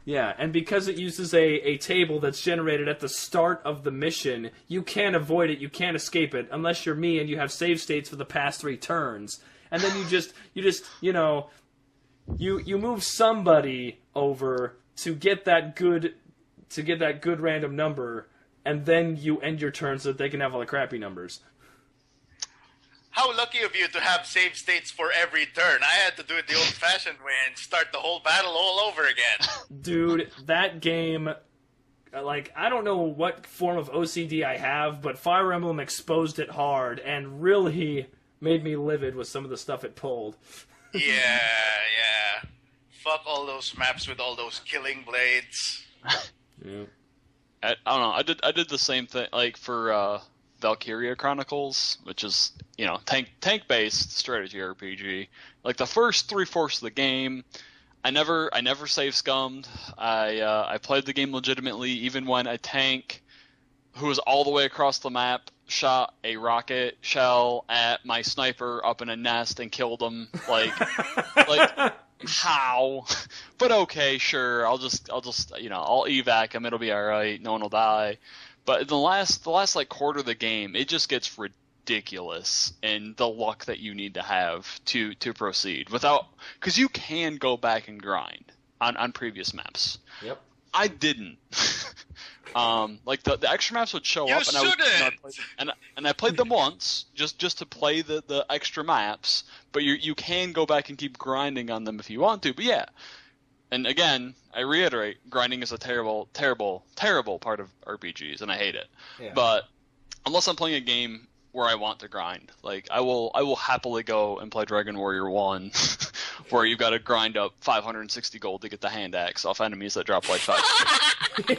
Yeah, and because it uses a table that's generated at the start of the mission, you can't avoid it, you can't escape it, unless you're me and you have save states for the past 3 turns. And then you move somebody over to get that good random number, and then you end your turn so that they can have all the crappy numbers. How lucky of you to have save states for every turn. I had to do it the old-fashioned way and start the whole battle all over again. Dude, that game, like, I don't know what form of OCD I have, but Fire Emblem exposed it hard and really made me livid with some of the stuff it pulled. Yeah. Fuck all those maps with all those killing blades. Yeah. I don't know. I did the same thing, like for Valkyria Chronicles, which is tank based strategy RPG. Like the first 3/4 of the game, I never save scummed. I played the game legitimately, even when a tank who was all the way across the map shot a rocket shell at my sniper up in a nest and killed him. Like how? But okay, sure. I'll just I'll evac him. It'll be all right. No one will die. But in the last like quarter of the game, it just gets ridiculous in the luck that you need to have to proceed because you can go back and grind on previous maps. Yep. I didn't. Like the extra maps would show up, and I played them once just to play the extra maps. But you can go back and keep grinding on them if you want to. But yeah, and again, I reiterate, grinding is a terrible, terrible, terrible part of RPGs, and I hate it. Yeah. But unless I'm playing a game where I want to grind, like I will happily go and play Dragon Warrior 1, where you've got to grind up 560 gold to get the hand axe off enemies that drop like 5. Okay.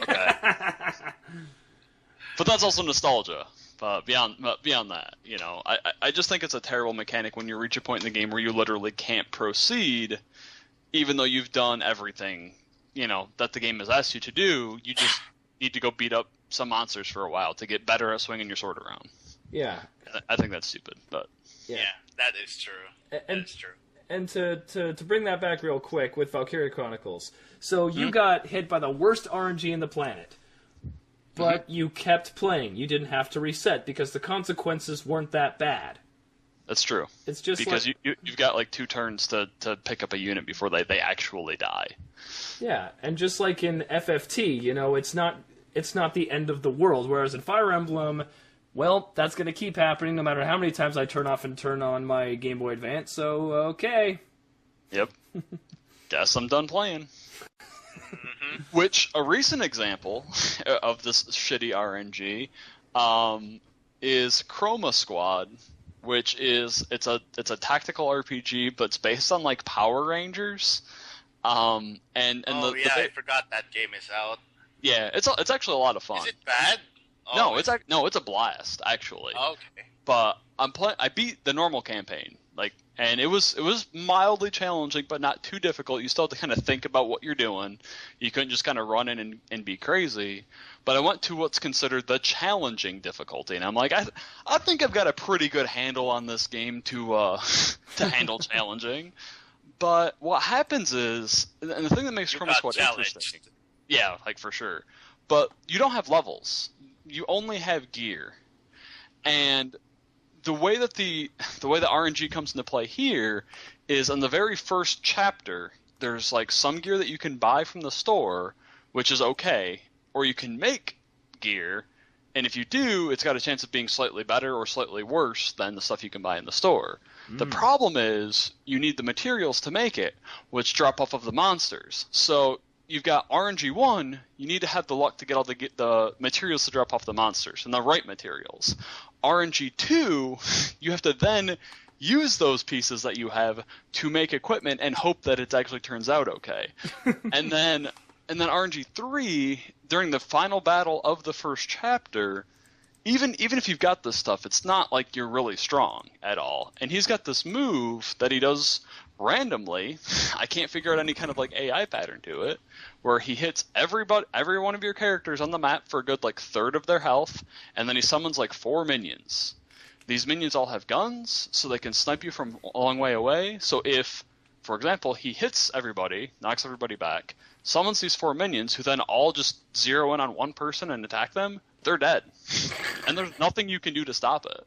But that's also nostalgia. But beyond that, I just think it's a terrible mechanic when you reach a point in the game where you literally can't proceed, even though you've done everything, that the game has asked you to do. You just need to go beat up some monsters for a while to get better at swinging your sword around. Yeah. I think that's stupid, but... Yeah, that is true. That is true. And to bring that back real quick with Valkyria Chronicles, so you got hit by the worst RNG in the planet, but you kept playing. You didn't have to reset because the consequences weren't that bad. That's true. It's just because you've got like 2 turns to pick up a unit before they actually die. Yeah, and just like in FFT, it's not the end of the world. Whereas in Fire Emblem, well, that's going to keep happening no matter how many times I turn off and turn on my Game Boy Advance. So okay. Yep. Guess I'm done playing. Which a recent example of this shitty RNG is Chroma Squad. Which is it's a tactical RPG, but it's based on like Power Rangers. I forgot that game is out. Yeah, it's actually a lot of fun. Is it bad? No, it's a blast actually. Okay. But I beat the normal campaign, and it was mildly challenging, but not too difficult. You still have to kind of think about what you're doing. You couldn't just kind of run in and be crazy. But I went to what's considered the challenging difficulty, and I'm like, I think I've got a pretty good handle on this game to handle challenging. But what happens is, and the thing that makes Chroma Squad interesting, yeah, like for sure. But you don't have levels. You only have gear, and the way the RNG comes into play here is in the very first chapter. There's like some gear that you can buy from the store, which is okay. Or you can make gear, and if you do, it's got a chance of being slightly better or slightly worse than the stuff you can buy in the store. The problem is you need the materials to make it, which drop off of the monsters. So you've got RNG 1, you need to have the luck to get all the materials to drop off the monsters, and the right materials. RNG 2, you have to then use those pieces that you have to make equipment and hope that it actually turns out okay. and then RNG 3, during the final battle of the first chapter, even if you've got this stuff, it's not like you're really strong at all. And he's got this move that he does randomly. I can't figure out any kind of like AI pattern to it, where he hits every one of your characters on the map for a good like third of their health, and then he summons like 4 minions. These minions all have guns, so they can snipe you from a long way away. So if, for example, he hits everybody, knocks everybody back, summons these 4 minions who then all just zero in on one person and attack them, they're dead. And there's nothing you can do to stop it.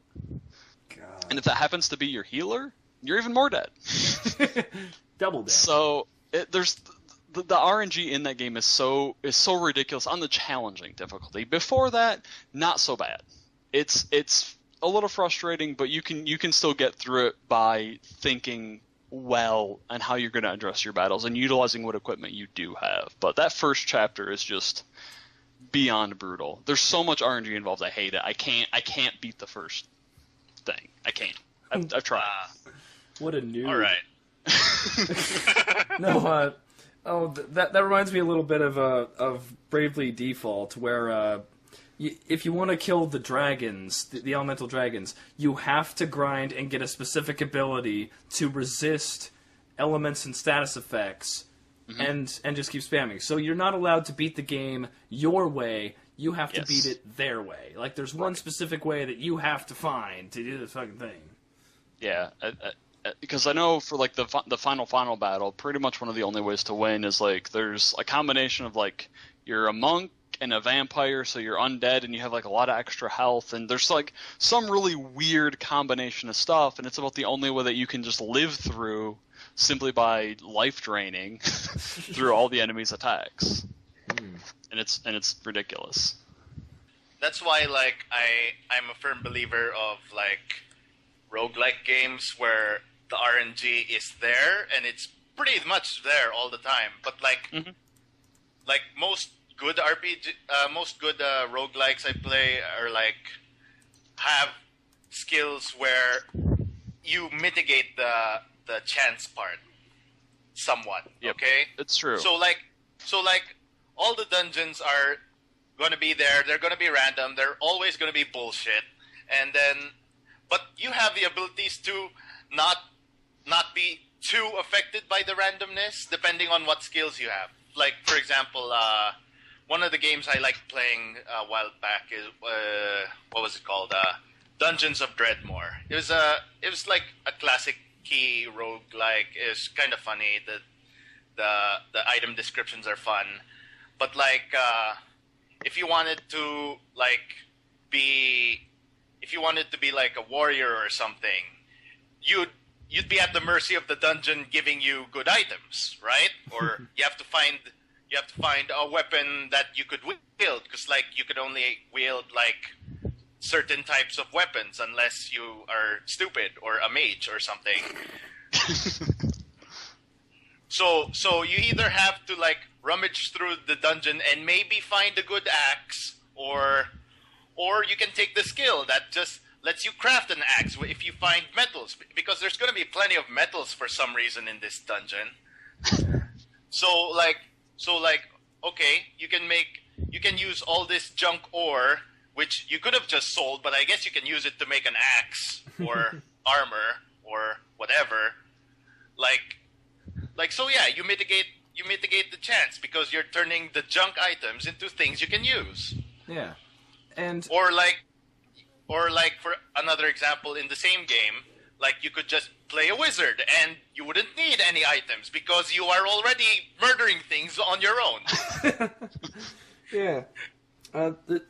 God. And if that happens to be your healer, you're even more dead. Double dead. So there's the RNG in that game is so ridiculous on the challenging difficulty. Before that, not so bad. It's a little frustrating, but you can still get through it by thinking well on how you're going to address your battles and utilizing what equipment you do have. But that first chapter is just beyond brutal. There's so much RNG involved. I hate it. I can't beat the first thing. I can't. I've tried. What a noob. All right. No, that reminds me a little bit of Bravely Default, where if you want to kill the dragons, the elemental dragons, you have to grind and get a specific ability to resist elements and status effects, and just keep spamming. So you're not allowed to beat the game your way. You have to beat it their way. Like, there's one specific way that you have to find to do this fucking thing. Yeah, because I know for like the final battle, pretty much one of the only ways to win is like there's a combination of like you're a monk and a vampire, so you're undead and you have like a lot of extra health, and there's like some really weird combination of stuff, and it's about the only way that you can just live through simply by life draining through all the enemy's attacks. And it's ridiculous. That's why like I'm a firm believer of like roguelike games where the RNG is there and it's pretty much there all the time. But like like most good roguelikes I play are like have skills where you mitigate the chance part somewhat. Yep. Okay? It's true. So like all the dungeons are going to be there. They're going to be random. They're always going to be bullshit. And then, but you have the abilities to not be too affected by the randomness, depending on what skills you have. Like, for example, one of the games I liked playing a while back is what was it called? Dungeons of Dreadmore. It was like a classic key roguelike. It's kind of funny. The item descriptions are fun. But like, if you wanted to be like a warrior or something, you'd be at the mercy of the dungeon giving you good items, right? Or you have to find a weapon that you could wield, because like you could only wield like certain types of weapons unless you are stupid or a mage or something. So you either have to like rummage through the dungeon and maybe find a good axe, or you can take the skill that just lets you craft an axe if you find metals, because there's going to be plenty of metals for some reason in this dungeon. So okay, you can use all this junk ore, which you could have just sold, but I guess you can use it to make an axe or armor or whatever. So yeah, you mitigate the chance because you're turning the junk items into things you can use. Yeah. And or like for another example, in the same game, like you could just play a wizard and you wouldn't need any items because you are already murdering things on your own. yeah.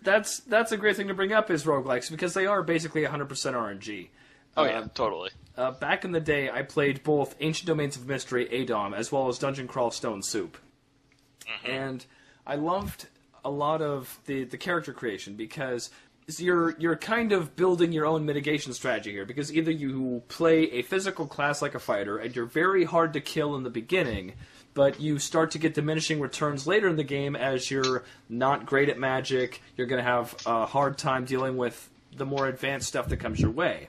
That's a great thing to bring up is roguelikes, because they are basically 100% RNG. Oh yeah, totally. Back in the day, I played both Ancient Domains of Mystery, ADOM, as well as Dungeon Crawl Stone Soup. And I loved a lot of the character creation, because you're kind of building your own mitigation strategy here, because either you play a physical class like a fighter, and you're very hard to kill in the beginning, but you start to get diminishing returns later in the game as you're not great at magic, you're going to have a hard time dealing with the more advanced stuff that comes your way.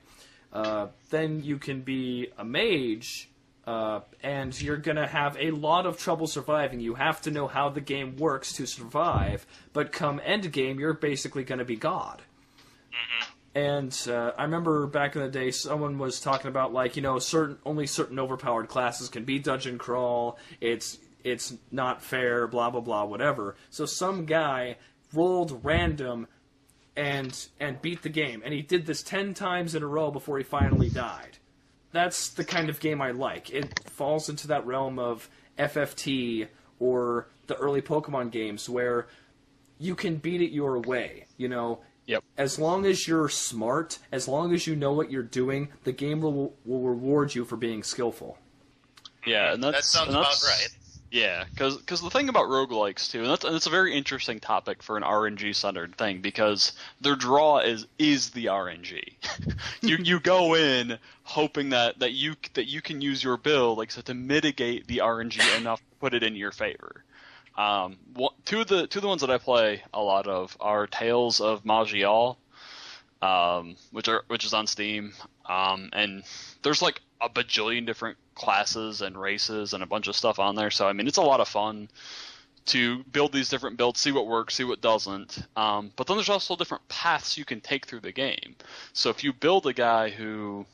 Then you can be a mage, and you're going to have a lot of trouble surviving. You have to know how the game works to survive, but come endgame, you're basically going to be God. And I remember back in the day, someone was talking about, like, you know, only certain overpowered classes can be dungeon crawl. It's not fair, blah blah blah, whatever. So some guy rolled random and beat the game, and he did this 10 times in a row before he finally died. That's the kind of game I like. It falls into that realm of FFT or the early Pokemon games where you can beat it your way, you know. Yep. As long as you're smart, as long as you know what you're doing, the game will reward you for being skillful. Yeah, and that sounds about right. Yeah, because the thing about roguelikes, too, and it's a very interesting topic for an RNG-centered thing, because their draw is the RNG. you go in hoping that you can use your build to mitigate the RNG enough to put it in your favor. Two of the ones that I play a lot of are Tales of Magial, which is on Steam, and there's like a bajillion different classes and races and a bunch of stuff on there. So I mean, it's a lot of fun to build these different builds, see what works, see what doesn't. But then there's also different paths you can take through the game. So if you build a guy who,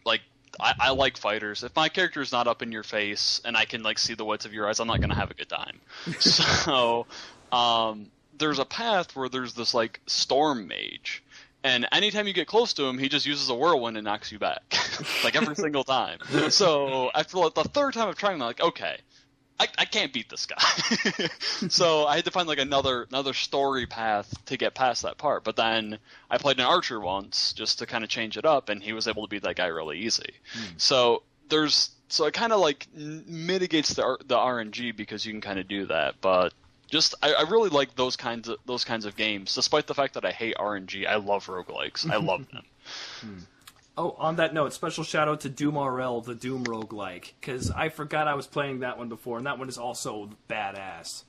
like, I like fighters. If my character is not up in your face and I can see the whites of your eyes, I'm not going to have a good time. So there's a path where there's this storm mage, and anytime you get close to him, he just uses a whirlwind and knocks you back, every single time. So after the third time of trying, I'm like, okay, I can't beat this guy. So I had to find another story path to get past that part. But then I played an archer once just to kind of change it up, and he was able to beat that guy really easy. So it kind of mitigates the RNG because you can kind of do that. But I really like those kinds of games. Despite the fact that I hate RNG, I love roguelikes. I love them. Oh, on that note, special shout out to Doom RL, the Doom roguelike, because I forgot I was playing that one before, and that one is also badass.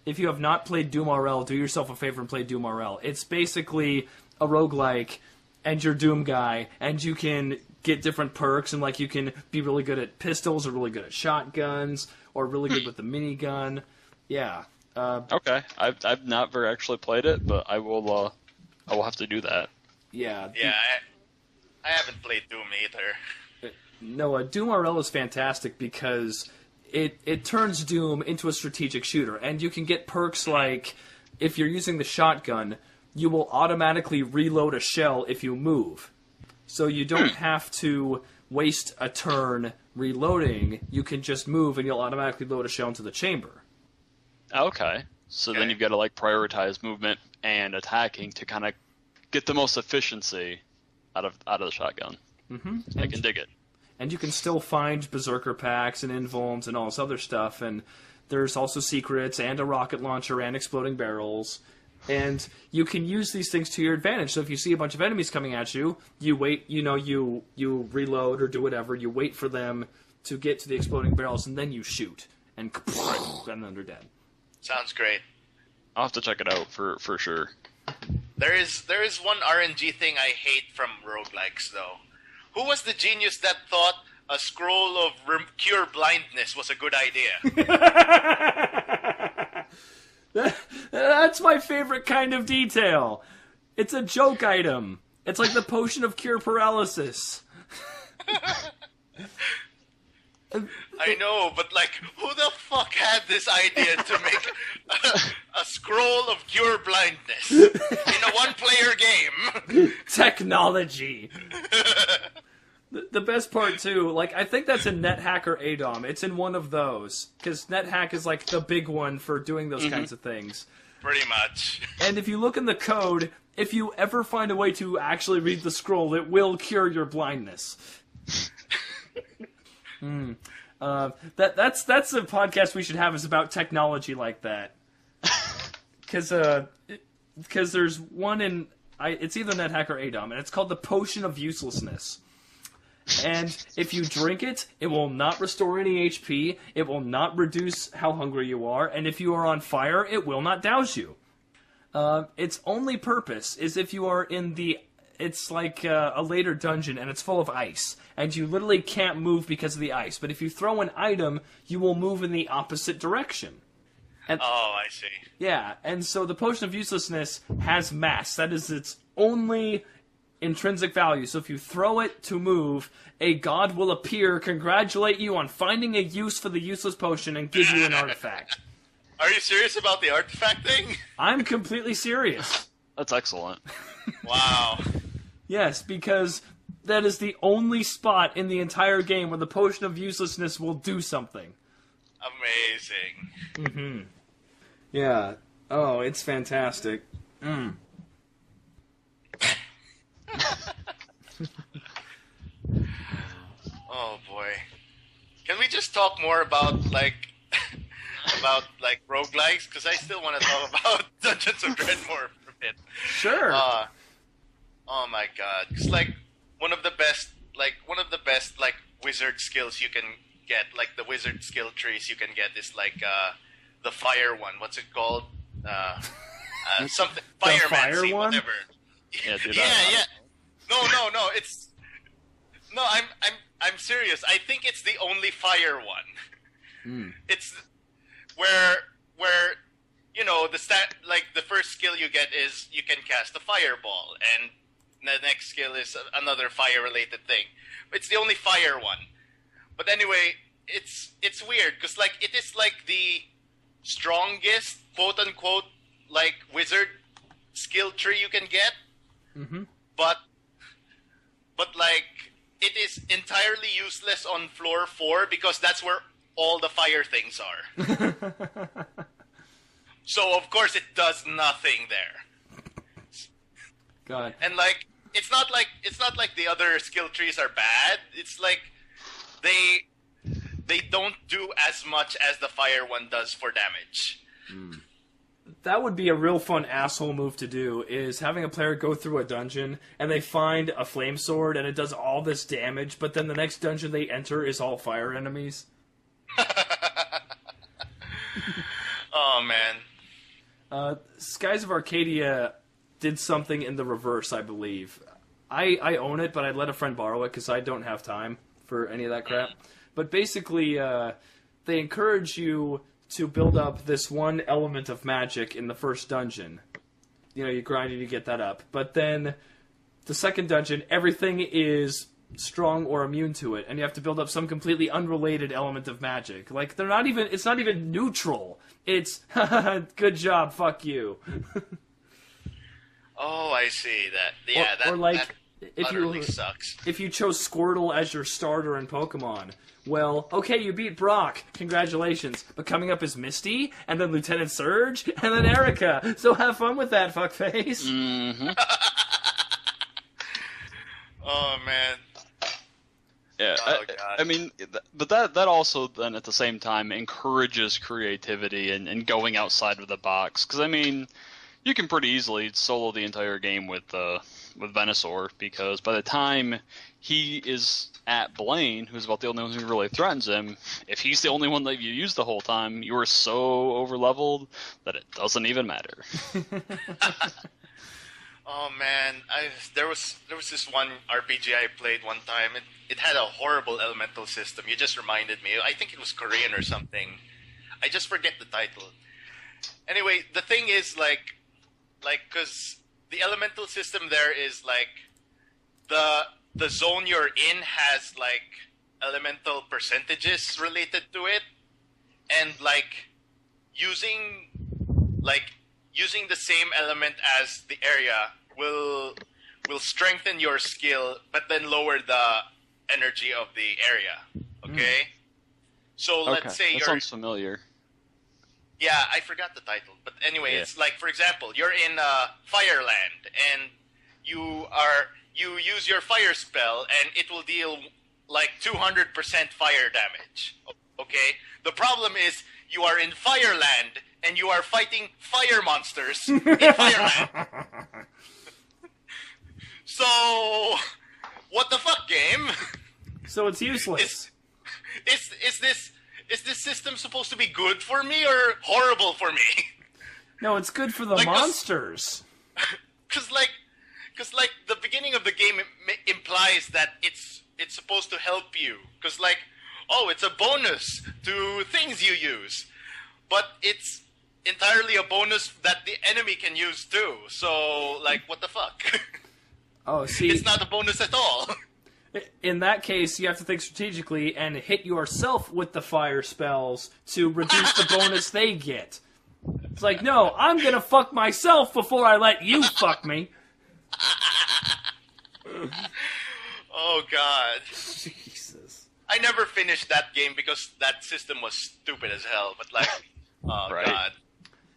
If you have not played Doom RL, do yourself a favor and play Doom RL. It's basically a roguelike, and you're Doom guy, and you can get different perks, and you can be really good at pistols, or really good at shotguns, or really good with the minigun. Yeah. Okay, I've never actually played it, but I will have to do that. Yeah. Yeah, I haven't played Doom either. No, Doom RL is fantastic because it turns Doom into a strategic shooter, and you can get perks like, if you're using the shotgun, you will automatically reload a shell if you move. So you don't have to waste a turn reloading, you can just move and you'll automatically load a shell into the chamber. Okay. So then you've got to prioritize movement and attacking to kind of get the most efficiency out of the shotgun. Mm-hmm. I can dig it. And you can still find berserker packs and invulns and all this other stuff, and there's also secrets and a rocket launcher and exploding barrels. And you can use these things to your advantage. So if you see a bunch of enemies coming at you, you wait, you reload or do whatever, you wait for them to get to the exploding barrels, and then you shoot. And then they're dead. Sounds great. I'll have to check it out for sure. There is one RNG thing I hate from roguelikes, though. Who was the genius that thought a scroll of cure blindness was a good idea? That's my favorite kind of detail. It's a joke item. It's like the potion of cure paralysis. I know, but who the fuck had this idea to make a scroll of cure blindness in a one-player game? Technology. The best part, too, I think that's in NetHack or ADOM. It's in one of those. Because NetHack is, the big one for doing those kinds of things. Pretty much. And if you look in the code, if you ever find a way to actually read the scroll, it will cure your blindness. That's a podcast we should have, is about technology like that. Because there's one in... it's either NetHack or ADOM, and it's called the Potion of Uselessness. And if you drink it, it will not restore any HP, it will not reduce how hungry you are, and if you are on fire, it will not douse you. Its only purpose is if you are in the it's like a later dungeon, and it's full of ice, and you literally can't move because of the ice. But if you throw an item, you will move in the opposite direction. And, Oh, I see. yeah, and so the Potion of Uselessness has mass. That is its only intrinsic value. So if you throw it to move, a god will appear, congratulate you on finding a use for the useless potion, and give you an artifact. Are you serious about the artifact thing? I'm completely serious. That's excellent. Wow. Yes, because that is the only spot in the entire game where the Potion of Uselessness will do something. Amazing. Yeah. Oh, it's fantastic. Oh boy. Can we just talk more about like roguelikes? Because I still want to talk about Dungeons of Dreadmore for a bit. Sure. Oh my god. It's like one of the best wizard skills you can get, like the wizard skill trees you can get is like the fire one. What's it called? Something Firemancy, one? whatever. Yeah, do that. Yeah. No. I'm serious. I think it's the only fire one. It's where the first skill you get is you can cast a fireball, and the next skill is another fire related thing. It's the only fire one. But anyway, it's weird because like it is like the strongest quote unquote like wizard skill tree you can get. But like it is entirely useless on floor 4 because that's where all the fire things are. So of course it does nothing there. God. And like it's not like the other skill trees are bad. It's like they don't do as much as the fire one does for damage. That would be a real fun asshole move to do, is having a player go through a dungeon and they find a flame sword and it does all this damage, but then the next dungeon they enter is all fire enemies. Oh man. Skies of Arcadia did something in the reverse, I believe. I own it, but I let a friend borrow it because I don't have time for any of that crap. But basically, they encourage you to build up this one element of magic in the first dungeon. You know, you grind and you get that up. But then the second dungeon, everything is strong or immune to it, and you have to build up some completely unrelated element of magic. Like, it's not even neutral. It's, good job, fuck you. Oh, I see that. Yeah, that utterly sucks. If you chose Squirtle as your starter in Pokemon, well, okay, you beat Brock. Congratulations. But coming up is Misty, and then Lieutenant Surge, and then Erica. So have fun with that, fuckface. Oh, man. Yeah, Oh, God. I mean, but that also then at the same time encourages creativity and going outside of the box. Because I mean, you can pretty easily solo the entire game with Venusaur, because by the time he is at Blaine, who's about the only one who really threatens him, if he's the only one that you use the whole time, you are so overleveled that it doesn't even matter. Oh man, there was this one RPG I played one time. It had a horrible elemental system. You just reminded me. I think it was Korean or something. I just forget the title. Anyway, the thing is like, because the elemental system there is like the zone you're in has like elemental percentages related to it, and like using the same element as the area will strengthen your skill, but then lower the energy of the area. Okay? So let's say that sounds familiar. Yeah, I forgot the title. But anyway, Yeah. It's like, for example, you're in Fireland, and you use your fire spell, and it will deal like 200% fire damage. Okay? The problem is you are in Fireland, and you are fighting fire monsters in Fireland. So, what the fuck, game? So it's useless. Is this system supposed to be good for me or horrible for me? No, it's good for the Like monsters. Because because like the beginning of the game implies that it's supposed to help you, because like, oh, it's a bonus to things you use, but it's entirely a bonus that the enemy can use too. So like, what the fuck? Oh, see, it's not a bonus at all. in that case, you have to think strategically and hit yourself with the fire spells to reduce the bonus they get. It's like, no, I'm gonna fuck myself before I let you fuck me. Oh god. Jesus. I never finished that game because that system was stupid as hell, but like, oh Right. god.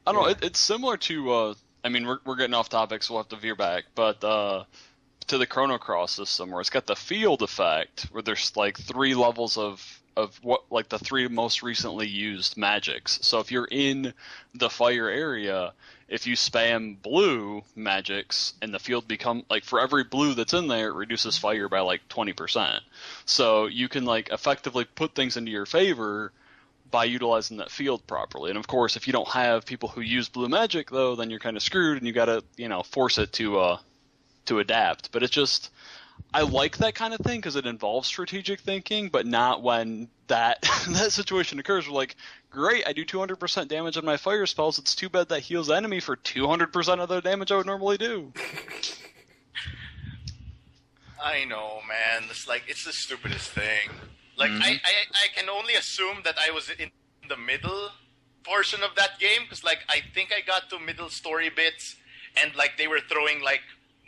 I don't know. It's similar to. I mean, we're getting off topic, so we'll have to veer back. But to the Chrono Cross system, where it's got the field effect, where there's like 3 levels of what, like the 3 most recently used magics. So if you're in the fire area, if you spam blue magics and the field become like, for every blue that's in there, it reduces fire by like 20%. So you can like effectively put things into your favor by utilizing that field properly. And of course, if you don't have people who use blue magic, though, then you're kind of screwed, and you got to, force it to adapt. But it's just, I like that kind of thing because it involves strategic thinking, but not when that situation occurs. We're like, great, I do 200% damage on my fire spells. It's too bad that heals the enemy for 200% of the damage I would normally do. I know, man. It's the stupidest thing. Like, I can only assume that I was in the middle portion of that game, because, like, I think I got to middle story bits, and, like, they were throwing, like,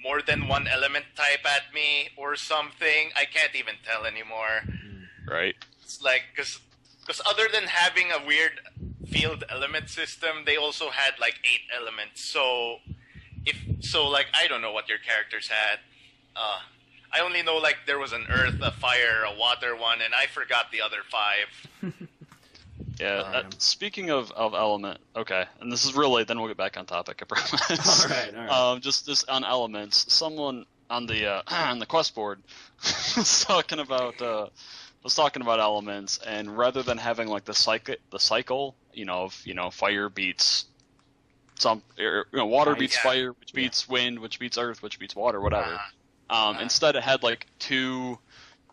more than one element type at me or something. I can't even tell anymore. Right. It's like, because other than having a weird field element system, they also had, like, 8 elements. So, like, I don't know what your characters had. I only know, like, there was an earth, a fire, a water one, and I forgot the other 5. Yeah, speaking of element, okay, and this is really, then we'll get back on topic, I promise. All right. Just on elements, someone on the on the quest board was talking about elements, and rather than having like the cycle, of fire beats water beats fire, which beats wind, which beats earth, which beats water, whatever. Instead, it had like two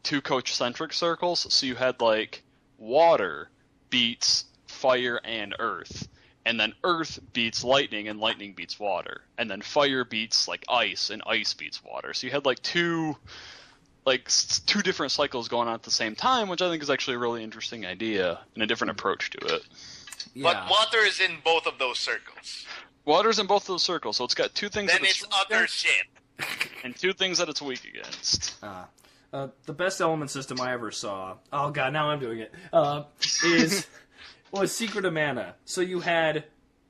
concentric circles, so you had like water beats fire and earth, and then earth beats lightning, and lightning beats water, and then fire beats like ice, and ice beats water. So you had like two different cycles going on at the same time, which I think is actually a really interesting idea and a different approach to it. Yeah. But water is in both of those circles. Water's in both of those circles, so it's got 2 things. Then that it's other shit. And 2 things that it's weak against. The best element system I ever saw, oh god, now I'm doing it, was Secret of Mana. So you had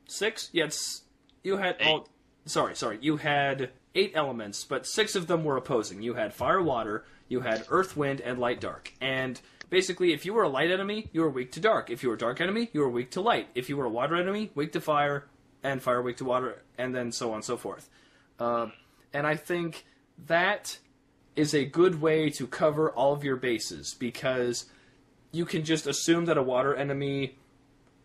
6? Yes, you had... 8. Oh, sorry. You had 8 elements, but 6 of them were opposing. You had fire, water, you had earth, wind, and light, dark. And basically, if you were a light enemy, you were weak to dark. If you were a dark enemy, you were weak to light. If you were a water enemy, weak to fire, and fire weak to water, and then so on and so forth. And I think that is a good way to cover all of your bases, because you can just assume that a water enemy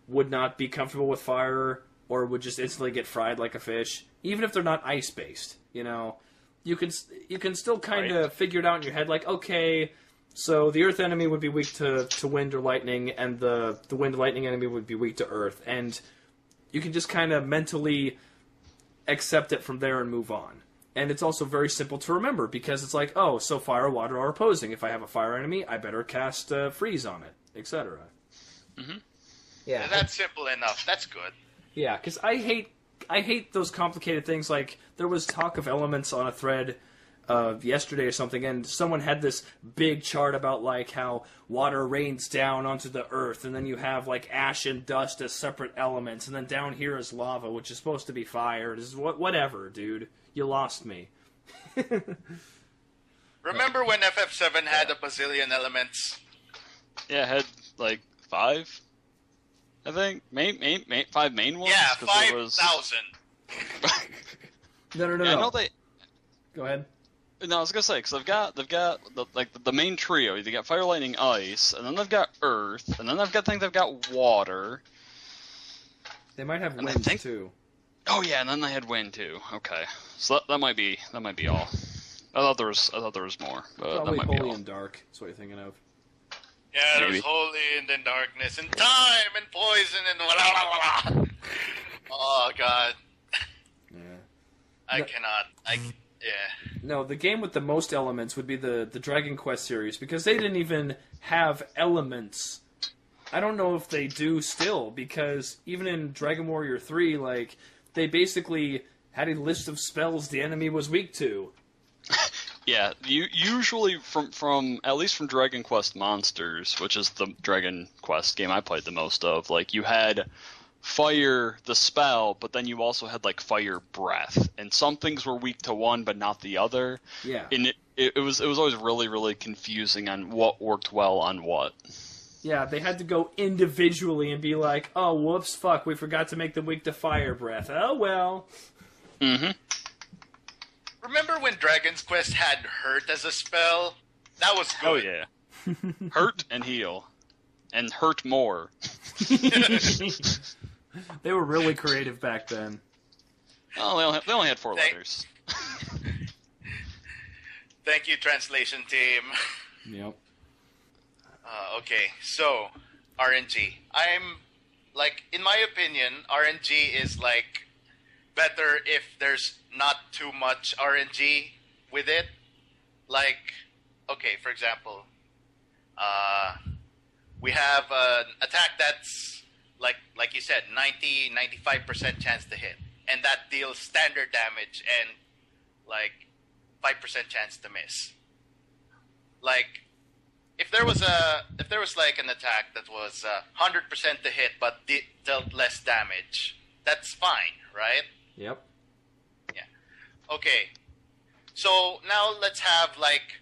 would not be comfortable with fire, or would just instantly get fried like a fish, even if they're not ice-based. You can still kind of figure it out in your head, like, okay, so the earth enemy would be weak to wind or lightning, and the wind lightning enemy would be weak to earth, and you can just kind of mentally accept it from there and move on. And it's also very simple to remember, because it's like, oh, so fire and water are opposing. If I have a fire enemy, I better cast freeze on it, etc. Mm-hmm. Yeah, That's simple enough. That's good. Yeah, because I hate those complicated things. Like, there was talk of elements on a thread yesterday or something, and someone had this big chart about, like, how water rains down onto the earth, and then you have, like, ash and dust as separate elements, and then down here is lava, which is supposed to be fire. This is whatever, dude. You lost me. Remember when FF7 had a bazillion elements? Yeah, it had like 5, I think. 5 main ones. Yeah, 5,000. No. Yeah, I know they. Go ahead. No, I was gonna say, because they've got the main trio. They got fire, lightning, ice, and then they've got earth, and then they've got water. They might have wind too. Oh yeah, and then they had wind too. Okay, so that might be all. I thought there was more, but Probably that might be Holy all. and Dark. That's what you're thinking of. Yeah, Maybe. there's holy and then darkness and time and poison and blah, blah, blah. Oh god, Yeah. I No. cannot. Yeah. No, the game with the most elements would be the Dragon Quest series, because they didn't even have elements. I don't know if they do still, because even in Dragon Warrior 3, like, they basically had a list of spells the enemy was weak to. Yeah, usually from at least from Dragon Quest Monsters, which is the Dragon Quest game I played the most of, like you had fire, the spell, but then you also had like fire breath, and some things were weak to one but not the other. Yeah. And it was always really, really confusing on what worked well on what. Yeah, they had to go individually and be like, oh, whoops, fuck, we forgot to make them weak to fire breath. Oh, well. Mm-hmm. Remember when Dragon's Quest had hurt as a spell? That was good. Oh yeah. Hurt and heal. And hurt more. They were really creative back then. Oh, they only had 4 Thank- letters. Thank you, translation team. Yep. Okay, so RNG. In my opinion, RNG is like better if there's not too much RNG with it. Like, okay, for example, we have an attack that's like you said, 95% chance to hit, and that deals standard damage and like 5% chance to miss. Like, if there was like an attack that was 100% to hit but dealt less damage, that's fine, right? Yep. Okay, so now let's have like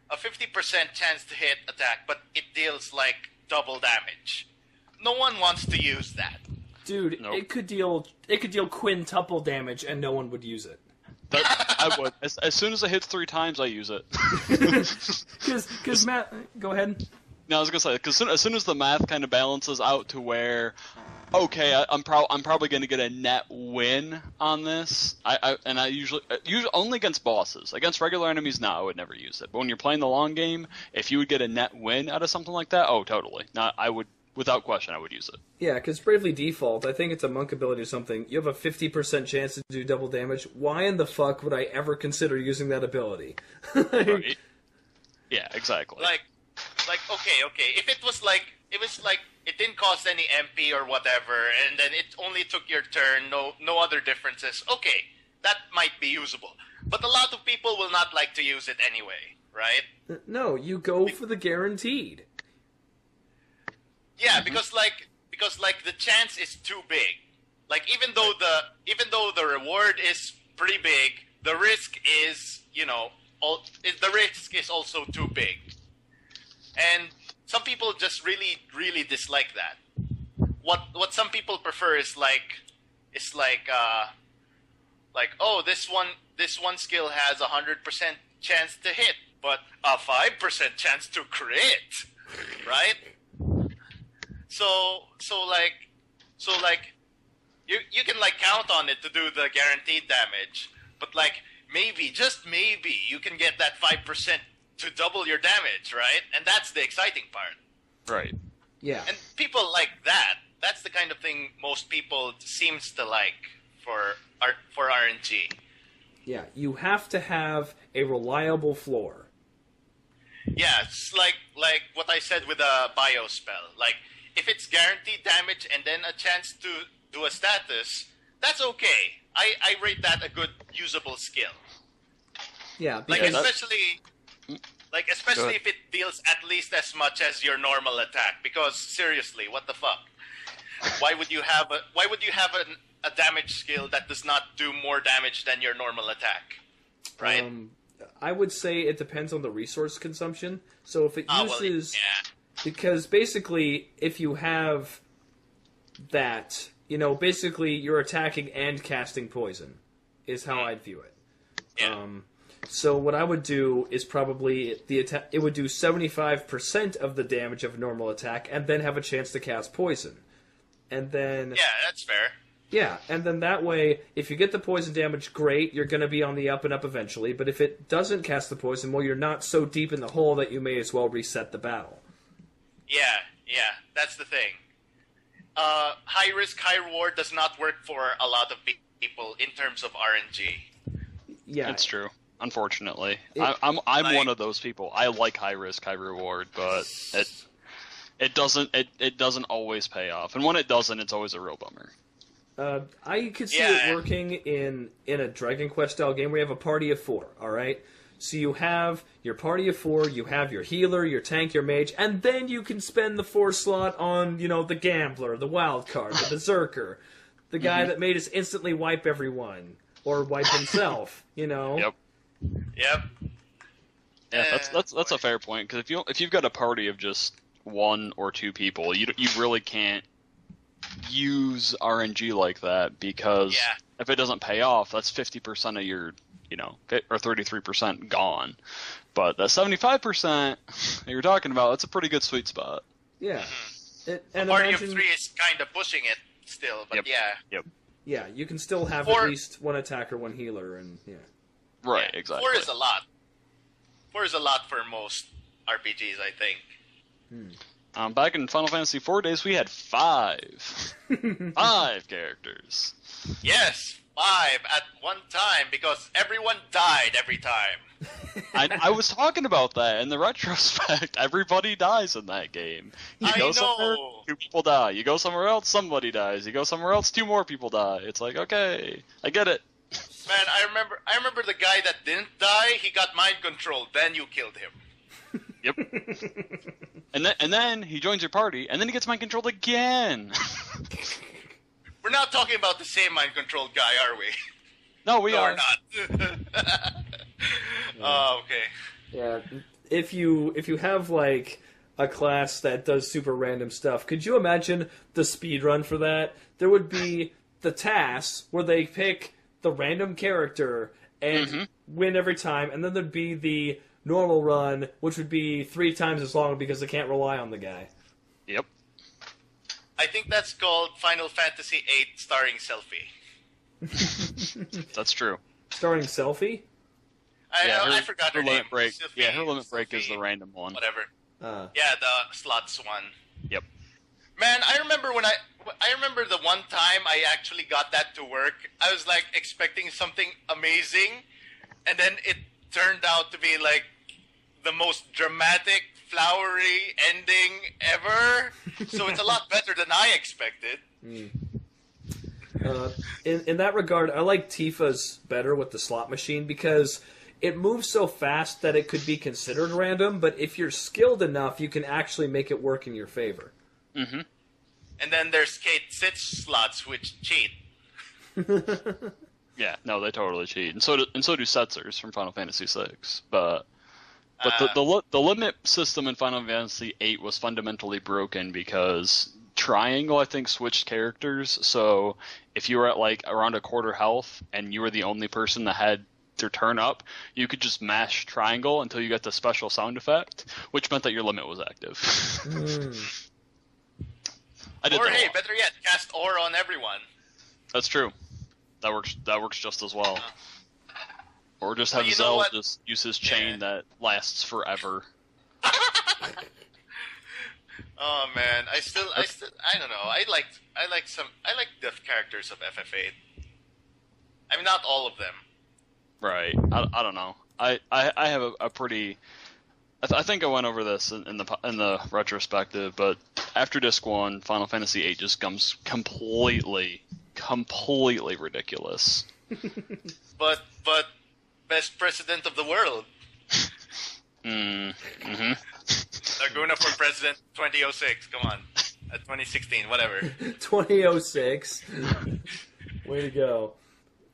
a 50% chance to hit attack, but it deals like double damage. No one wants to use that. Dude, Nope. it could deal quintuple damage and no one would use it. I would. As soon as it hits 3 times, I use it. Because Matt, go ahead. No, I was gonna say, because as soon as the math kind of balances out to where, okay, I'm probably gonna get a net win on this. I usually only against bosses. Against regular enemies, no, I would never use it. But when you're playing the long game, if you would get a net win out of something like that, oh, totally. I would, without question, I would use it. Yeah, because Bravely Default, I think it's a monk ability or something. You have a 50% chance to do double damage. Why in the fuck would I ever consider using that ability? Right? Yeah, exactly. Like, okay. If it was like it didn't cost any MP or whatever, and then it only took your turn, no other differences. Okay, that might be usable. But a lot of people will not like to use it anyway, right? No, you go for the guaranteed. Yeah, because the chance is too big. Like even though the reward is pretty big, the risk is the risk is also too big. And some people just really dislike that. What some people prefer is oh, this one skill has 100% chance to hit, but a 5% chance to crit, right? So you can like count on it to do the guaranteed damage, but like maybe, just maybe, you can get that 5% to double your damage, right? And that's the exciting part. Right. Yeah. And people like that. That's the kind of thing most people seems to like for RNG. Yeah, you have to have a reliable floor. Yeah, it's like what I said with a bio spell. Like, if it's guaranteed damage and then a chance to do a status, that's okay. I rate that a good usable skill. Yeah, Like, because especially if it deals at least as much as your normal attack. Because seriously, what the fuck? Why would you have a damage skill that does not do more damage than your normal attack? Right? I would say it depends on the resource consumption. So if it uses... yeah. Because basically, if you have that, basically you're attacking and casting poison, is how I'd view it. Yeah. So what I would do is probably it would do 75% of the damage of a normal attack, and then have a chance to cast poison. And then... Yeah, that's fair. Yeah, and then that way, if you get the poison damage, great, you're going to be on the up and up eventually, but if it doesn't cast the poison, well, you're not so deep in the hole that you may as well reset the battle. Yeah, that's the thing. High risk, high reward does not work for a lot of people in terms of RNG. Yeah. It's true. Unfortunately. I'm like, one of those people. I like high risk, high reward, but it doesn't always pay off. And when it doesn't, it's always a real bummer. I could see it working in a Dragon Quest style game where you have a party of 4, alright? So you have your party of 4, you have your healer, your tank, your mage, and then you can spend the 4 slot on, the gambler, the wild card, the berserker, the guy that made us instantly wipe everyone, or wipe himself, Yep. Yeah, that's a fair point, because if you've got a party of just 1 or 2 people, you really can't use RNG like that, because if it doesn't pay off, that's 50% of your, or 33% gone. But that 75% that you're talking about, that's a pretty good sweet spot. Yeah. And a party of 3 is kind of pushing it still, but Yep. Yeah, you can still have at least 1 attacker, 1 healer, and Right, exactly. 4 is a lot. 4 is a lot for most RPGs, I think. Back in Final Fantasy IV days, we had 5. 5 characters. Yes, 5 at one time, because everyone died every time. I was talking about that in the retrospect. Everybody dies in that game. You go somewhere, 2 people die. You go somewhere else, somebody dies. You go somewhere else, 2 more people die. It's like, okay, I get it. Man, I remember the guy that didn't die. He got mind controlled. Then you killed him. Yep. And then he joins your party, and then he gets mind controlled again. We're not talking about the same mind controlled guy, are we? No, we are. We're not. Oh, okay. Yeah. If you have like a class that does super random stuff, could you imagine the speed run for that? There would be the tasks where they pick the random character and win every time, and then there'd be the normal run, which would be 3 times as long because they can't rely on the guy. Yep. I think that's called Final Fantasy VIII starring Selfie. That's true. Starring Selfie? I forgot her name. Break. Sophie, Her limit break is the random one. Whatever. Yeah, the slots one. Yep. Man, I remember the one time I actually got that to work. I was like expecting something amazing, and then it turned out to be like the most dramatic, flowery ending ever. So it's a lot better than I expected. In that regard, I like Tifa's better with the slot machine because it moves so fast that it could be considered random, but if you're skilled enough, you can actually make it work in your favor. Mm-hmm. And then there's Kate Sitch slots, which cheat. Yeah, no, they totally cheat, and so do Setzers from Final Fantasy VI. But the limit system in Final Fantasy VIII was fundamentally broken because Triangle, I think, switched characters. So if you were at like around a quarter health and you were the only person that had their turn up, you could just mash Triangle until you got the special sound effect, which meant that your limit was active. Hey, better yet, cast Aura on everyone. That's true. That works just as well. Or just have Zell just use his chain that lasts forever. Oh man, I don't know. I like the characters of FF8. I mean, not all of them. Right. I don't know. I have a pretty. I think I went over this in the retrospective, but after Disc 1, Final Fantasy VIII just comes completely ridiculous. But best president of the world. Mm-hmm. Laguna for president 2006. Come on. 2016, whatever. 2006. Way to go.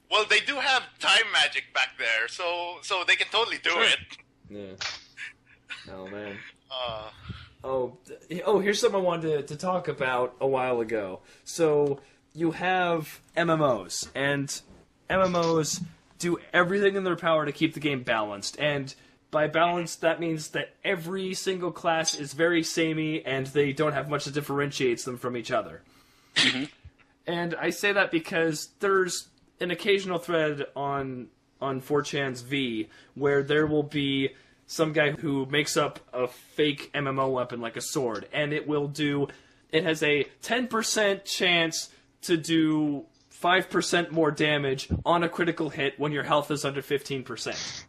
Well, they do have time magic back there, so they can totally do it. Yeah. Oh man. Oh, here's something I wanted to talk about a while ago. So you have MMOs, and MMOs do everything in their power to keep the game balanced. And by balanced, that means that every single class is very samey, and they don't have much that differentiates them from each other. Mm-hmm. And I say that because there's an occasional thread on 4chan's V where there will be some guy who makes up a fake MMO weapon like a sword, and it has a 10% chance to do 5% more damage on a critical hit when your health is under 15%.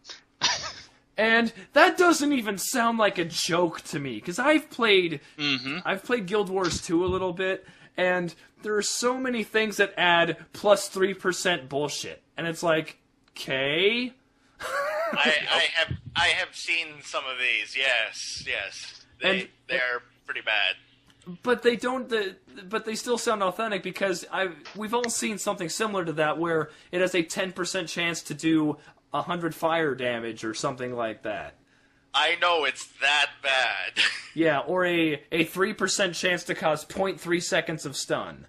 And that doesn't even sound like a joke to me, because I've played Guild Wars 2 a little bit, and there are so many things that add plus 3% bullshit, and it's like, okay. I have seen some of these. Yes. They're pretty bad. But they don't. But they still sound authentic because we've all seen something similar to that where it has a 10% chance to do 100 fire damage or something like that. I know it's that bad. Yeah, or a 3% chance to cause 0.3 seconds of stun.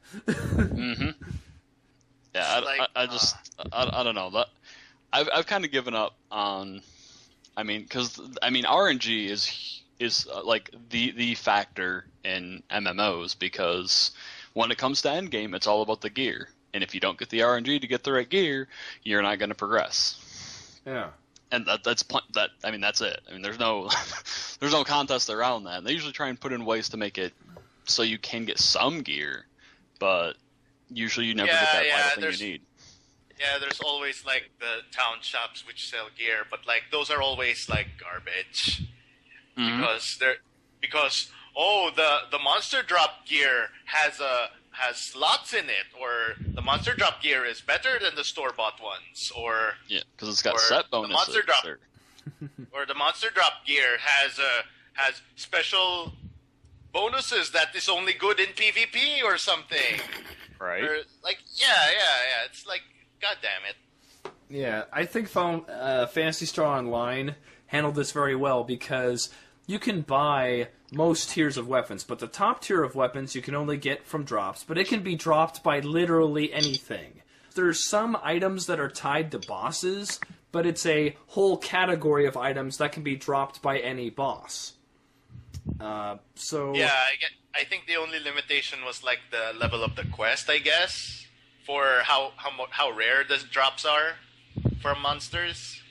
Yeah, I don't know. I've kind of given up on. Because RNG is like the factor in MMOs, because when it comes to endgame, it's all about the gear, and if you don't get the RNG to get the right gear, you're not going to progress. Yeah, and that's it. There's no there's no contest around that. They usually try and put in ways to make it so you can get some gear, but usually you never get that vital thing you need. Yeah, there's always, like, the town shops which sell gear, but, like, those are always, like, garbage. Because the monster drop gear has slots in it, or the monster drop gear is better than the store-bought ones, or... Yeah, because it's got set bonuses. Or the monster drop gear has special bonuses that is only good in PvP or something. Right. Or, like, yeah, it's like... God damn it. Yeah, I think Phantasy Star Online handled this very well because you can buy most tiers of weapons, but the top tier of weapons you can only get from drops, but it can be dropped by literally anything. There's some items that are tied to bosses, but it's a whole category of items that can be dropped by any boss. Yeah, I think the only limitation was, like, the level of the quest, I guess. For how rare the drops are for monsters.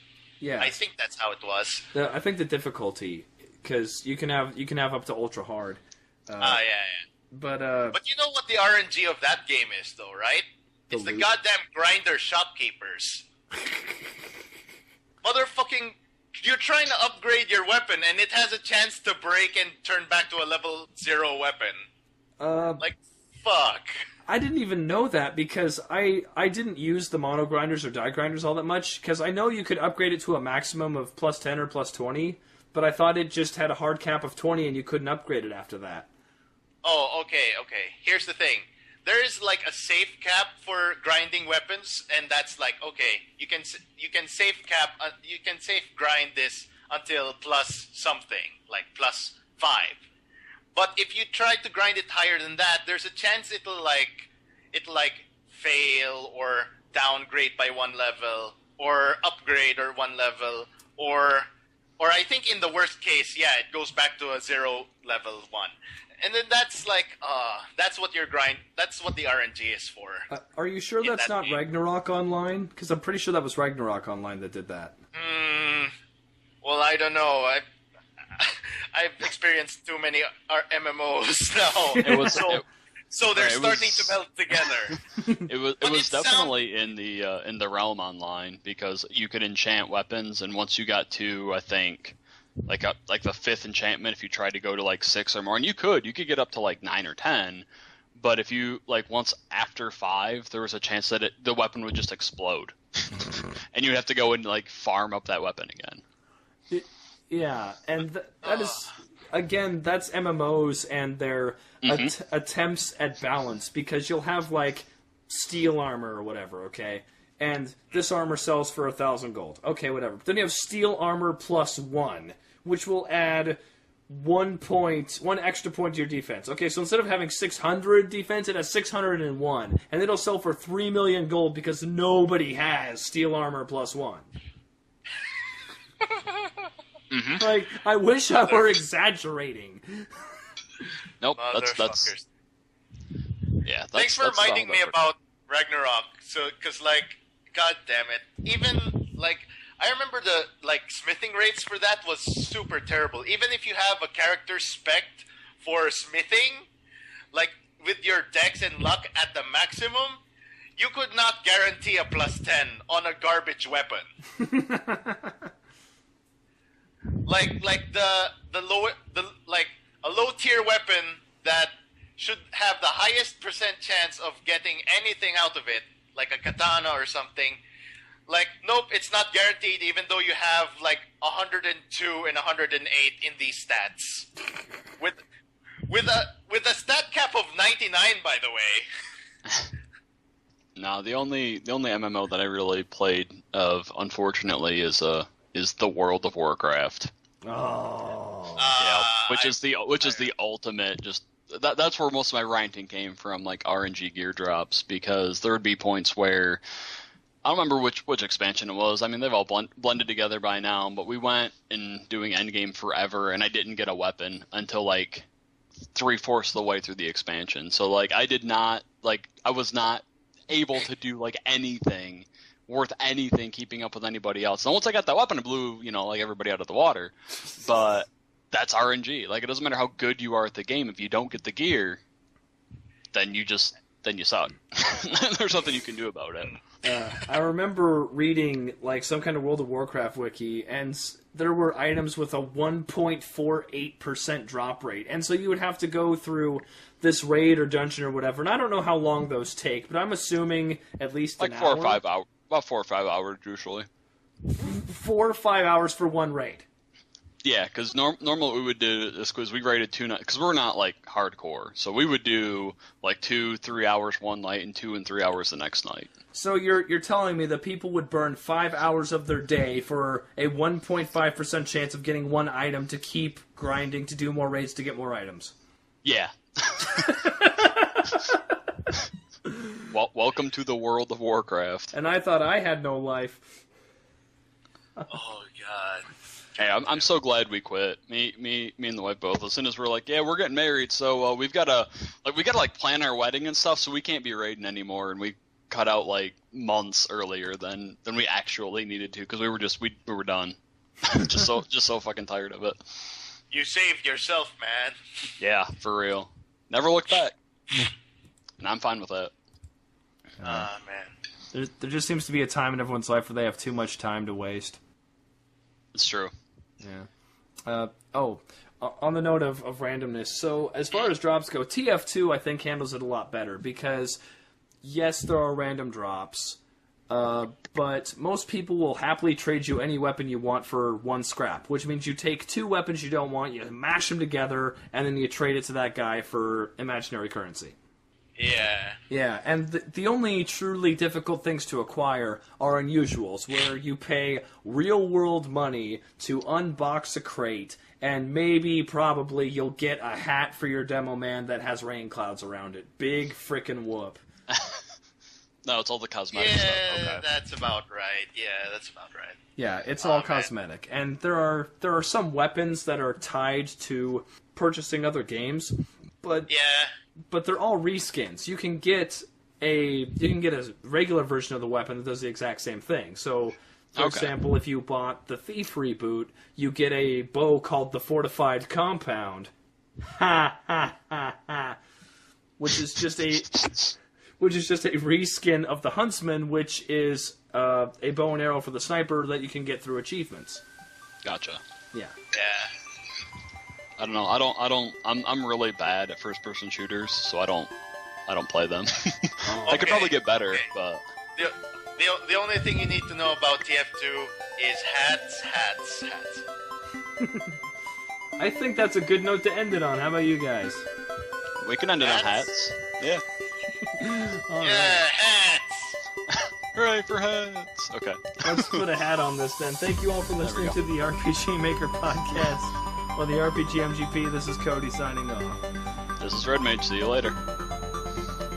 Yeah, I think that's how it was. I think the difficulty, because you can have up to ultra hard. Yeah. But you know what the RNG of that game is, though, right? It's the goddamn grinder shopkeepers. Motherfucking, you're trying to upgrade your weapon, and it has a chance to break and turn back to a level 0 weapon. Like, fuck. I didn't even know that because I didn't use the mono grinders or die grinders all that much, because I know you could upgrade it to a maximum of plus 10 or plus 20, but I thought it just had a hard cap of 20 and you couldn't upgrade it after that. Oh, okay. Here's the thing. There is, like, a safe cap for grinding weapons, and that's like, okay, you can safe grind this until plus something, like plus 5. But if you try to grind it higher than that, there's a chance it'll fail or downgrade by 1 level, or upgrade or 1 level, or I think in the worst case, it goes back to a 0 level 1. And then that's like, that's what the RNG is for. Are you sure that's not game. Ragnarok Online? Because I'm pretty sure that was Ragnarok Online that did that. Well, I don't know. I've experienced too many MMOs now. So they're starting to melt together. It was definitely in the Realm Online, because you could enchant weapons, and once you got to, I think, like the 5th enchantment, if you tried to go to like 6 or more, and you could get up to like 9 or 10, but if you once after 5, there was a chance that the weapon would just explode, and you'd have to go and farm up that weapon again. Yeah, and that is, again, that's MMOs and their attempts at balance, because you'll have, steel armor or whatever, okay? And this armor sells for 1,000 gold. Okay, whatever. But then you have steel armor plus 1, which will add 1 extra point to your defense. Okay, so instead of having 600 defense, it has 601. And it'll sell for 3 million gold because nobody has steel armor plus 1. I wish I were exaggerating. Nope, that's Yeah. Thanks for reminding me about Ragnarok. So, because like, god damn it, even like I remember the smithing rates for that was super terrible. Even if you have a character spec'd for smithing, like with your dex and luck at the maximum, you could not guarantee a +10 on a garbage weapon. A low tier weapon that should have the highest percent chance of getting anything out of it, like a katana or something. Like, nope, it's not guaranteed, even though you have like 102 and 108 in these stats. With a stat cap of 99, by the way. No, the only MMO that I really played of, unfortunately, is the World of Warcraft. Oh. Yeah, which is the ultimate. Just that's where most of my ranting came from, like RNG gear drops, because there would be points where I don't remember which expansion it was. I mean, they've all blended together by now, but we went and doing endgame forever, and I didn't get a weapon until like 3/4 of the way through the expansion. So like I was not able to do like anything worth anything keeping up with anybody else. And once I got that weapon, it blew, like everybody out of the water. But that's RNG. Like, it doesn't matter how good you are at the game. If you don't get the gear, then you suck. There's nothing you can do about it. I remember reading like some kind of World of Warcraft wiki, and there were items with a 1.48% drop rate. And so you would have to go through this raid or dungeon or whatever. And I don't know how long those take, but I'm assuming at least like an 4 hour. or 5 hours. About 4 or 5 hours usually. 4 or 5 hours for one raid. Yeah, because normally what we would do is, because we raided 2 nights, because we're not like hardcore, so we would do like 2-3 hours one night and 2 and 3 hours the next night. So you're telling me that people would burn 5 hours of their day for a 1.5% chance of getting one item to keep grinding to do more raids to get more items? Yeah. Welcome to the World of Warcraft. And I thought I had no life. Oh god. Hey, I'm so glad we quit. Me and the wife both. As soon as we're like, yeah, we're getting married, so we've got to plan our wedding and stuff, so we can't be raiding anymore. And we cut out like months earlier than we actually needed to, because we were done. just so fucking tired of it. You saved yourself, man. Yeah, for real. Never looked back. And I'm fine with that. Man. There just seems to be a time in everyone's life where they have too much time to waste. It's true. Yeah. On the note of randomness, so as far as drops go, TF2 I think handles it a lot better, because yes, there are random drops, but most people will happily trade you any weapon you want for 1 scrap, which means you take 2 weapons you don't want, you mash them together, and then you trade it to that guy for imaginary currency. Yeah. Yeah, and the only truly difficult things to acquire are unusuals, where you pay real-world money to unbox a crate, and probably, you'll get a hat for your demo man that has rain clouds around it. Big frickin' whoop. No, it's all the cosmetic Yeah, stuff. Okay. that's about right. Yeah, that's about right. Yeah, it's all cosmetic. And there are some weapons that are tied to purchasing other games, but... Yeah. But they're all reskins. You can get a regular version of the weapon that does the exact same thing. So, for example, if you bought the Thief reboot, you get a bow called the Fortified Compound. Ha ha ha ha. Which is just a reskin of the Huntsman, which is a bow and arrow for the sniper that you can get through achievements. Gotcha. Yeah. Yeah. I don't know. I'm really bad at first-person shooters, so I don't play them. I could probably get better, but the only thing you need to know about TF2 is hats. I think that's a good note to end it on. How about you guys? We can end it on hats. Yeah. Hats. Hooray for hats. Okay. Let's put a hat on this then. Thank you all for listening to the RPG Maker podcast. On the RPGMGP, this is Cody signing off. This is Red Mage. See you later.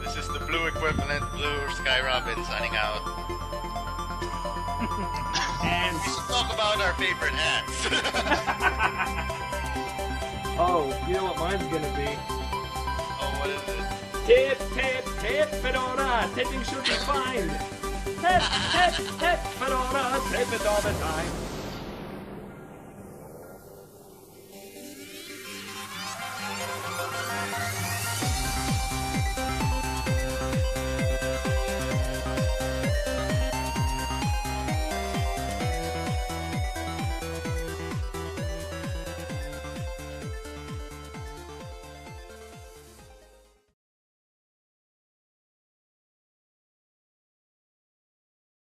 This is the blue equivalent, Blue Sky Robyn signing out. And we'll talk about our favorite hats. Oh, you know what mine's gonna be? Oh, what is it? Tip, tip, tip, Fedora, tipping should be fine. Tip, tip, tip, Fedora, tip it all the time.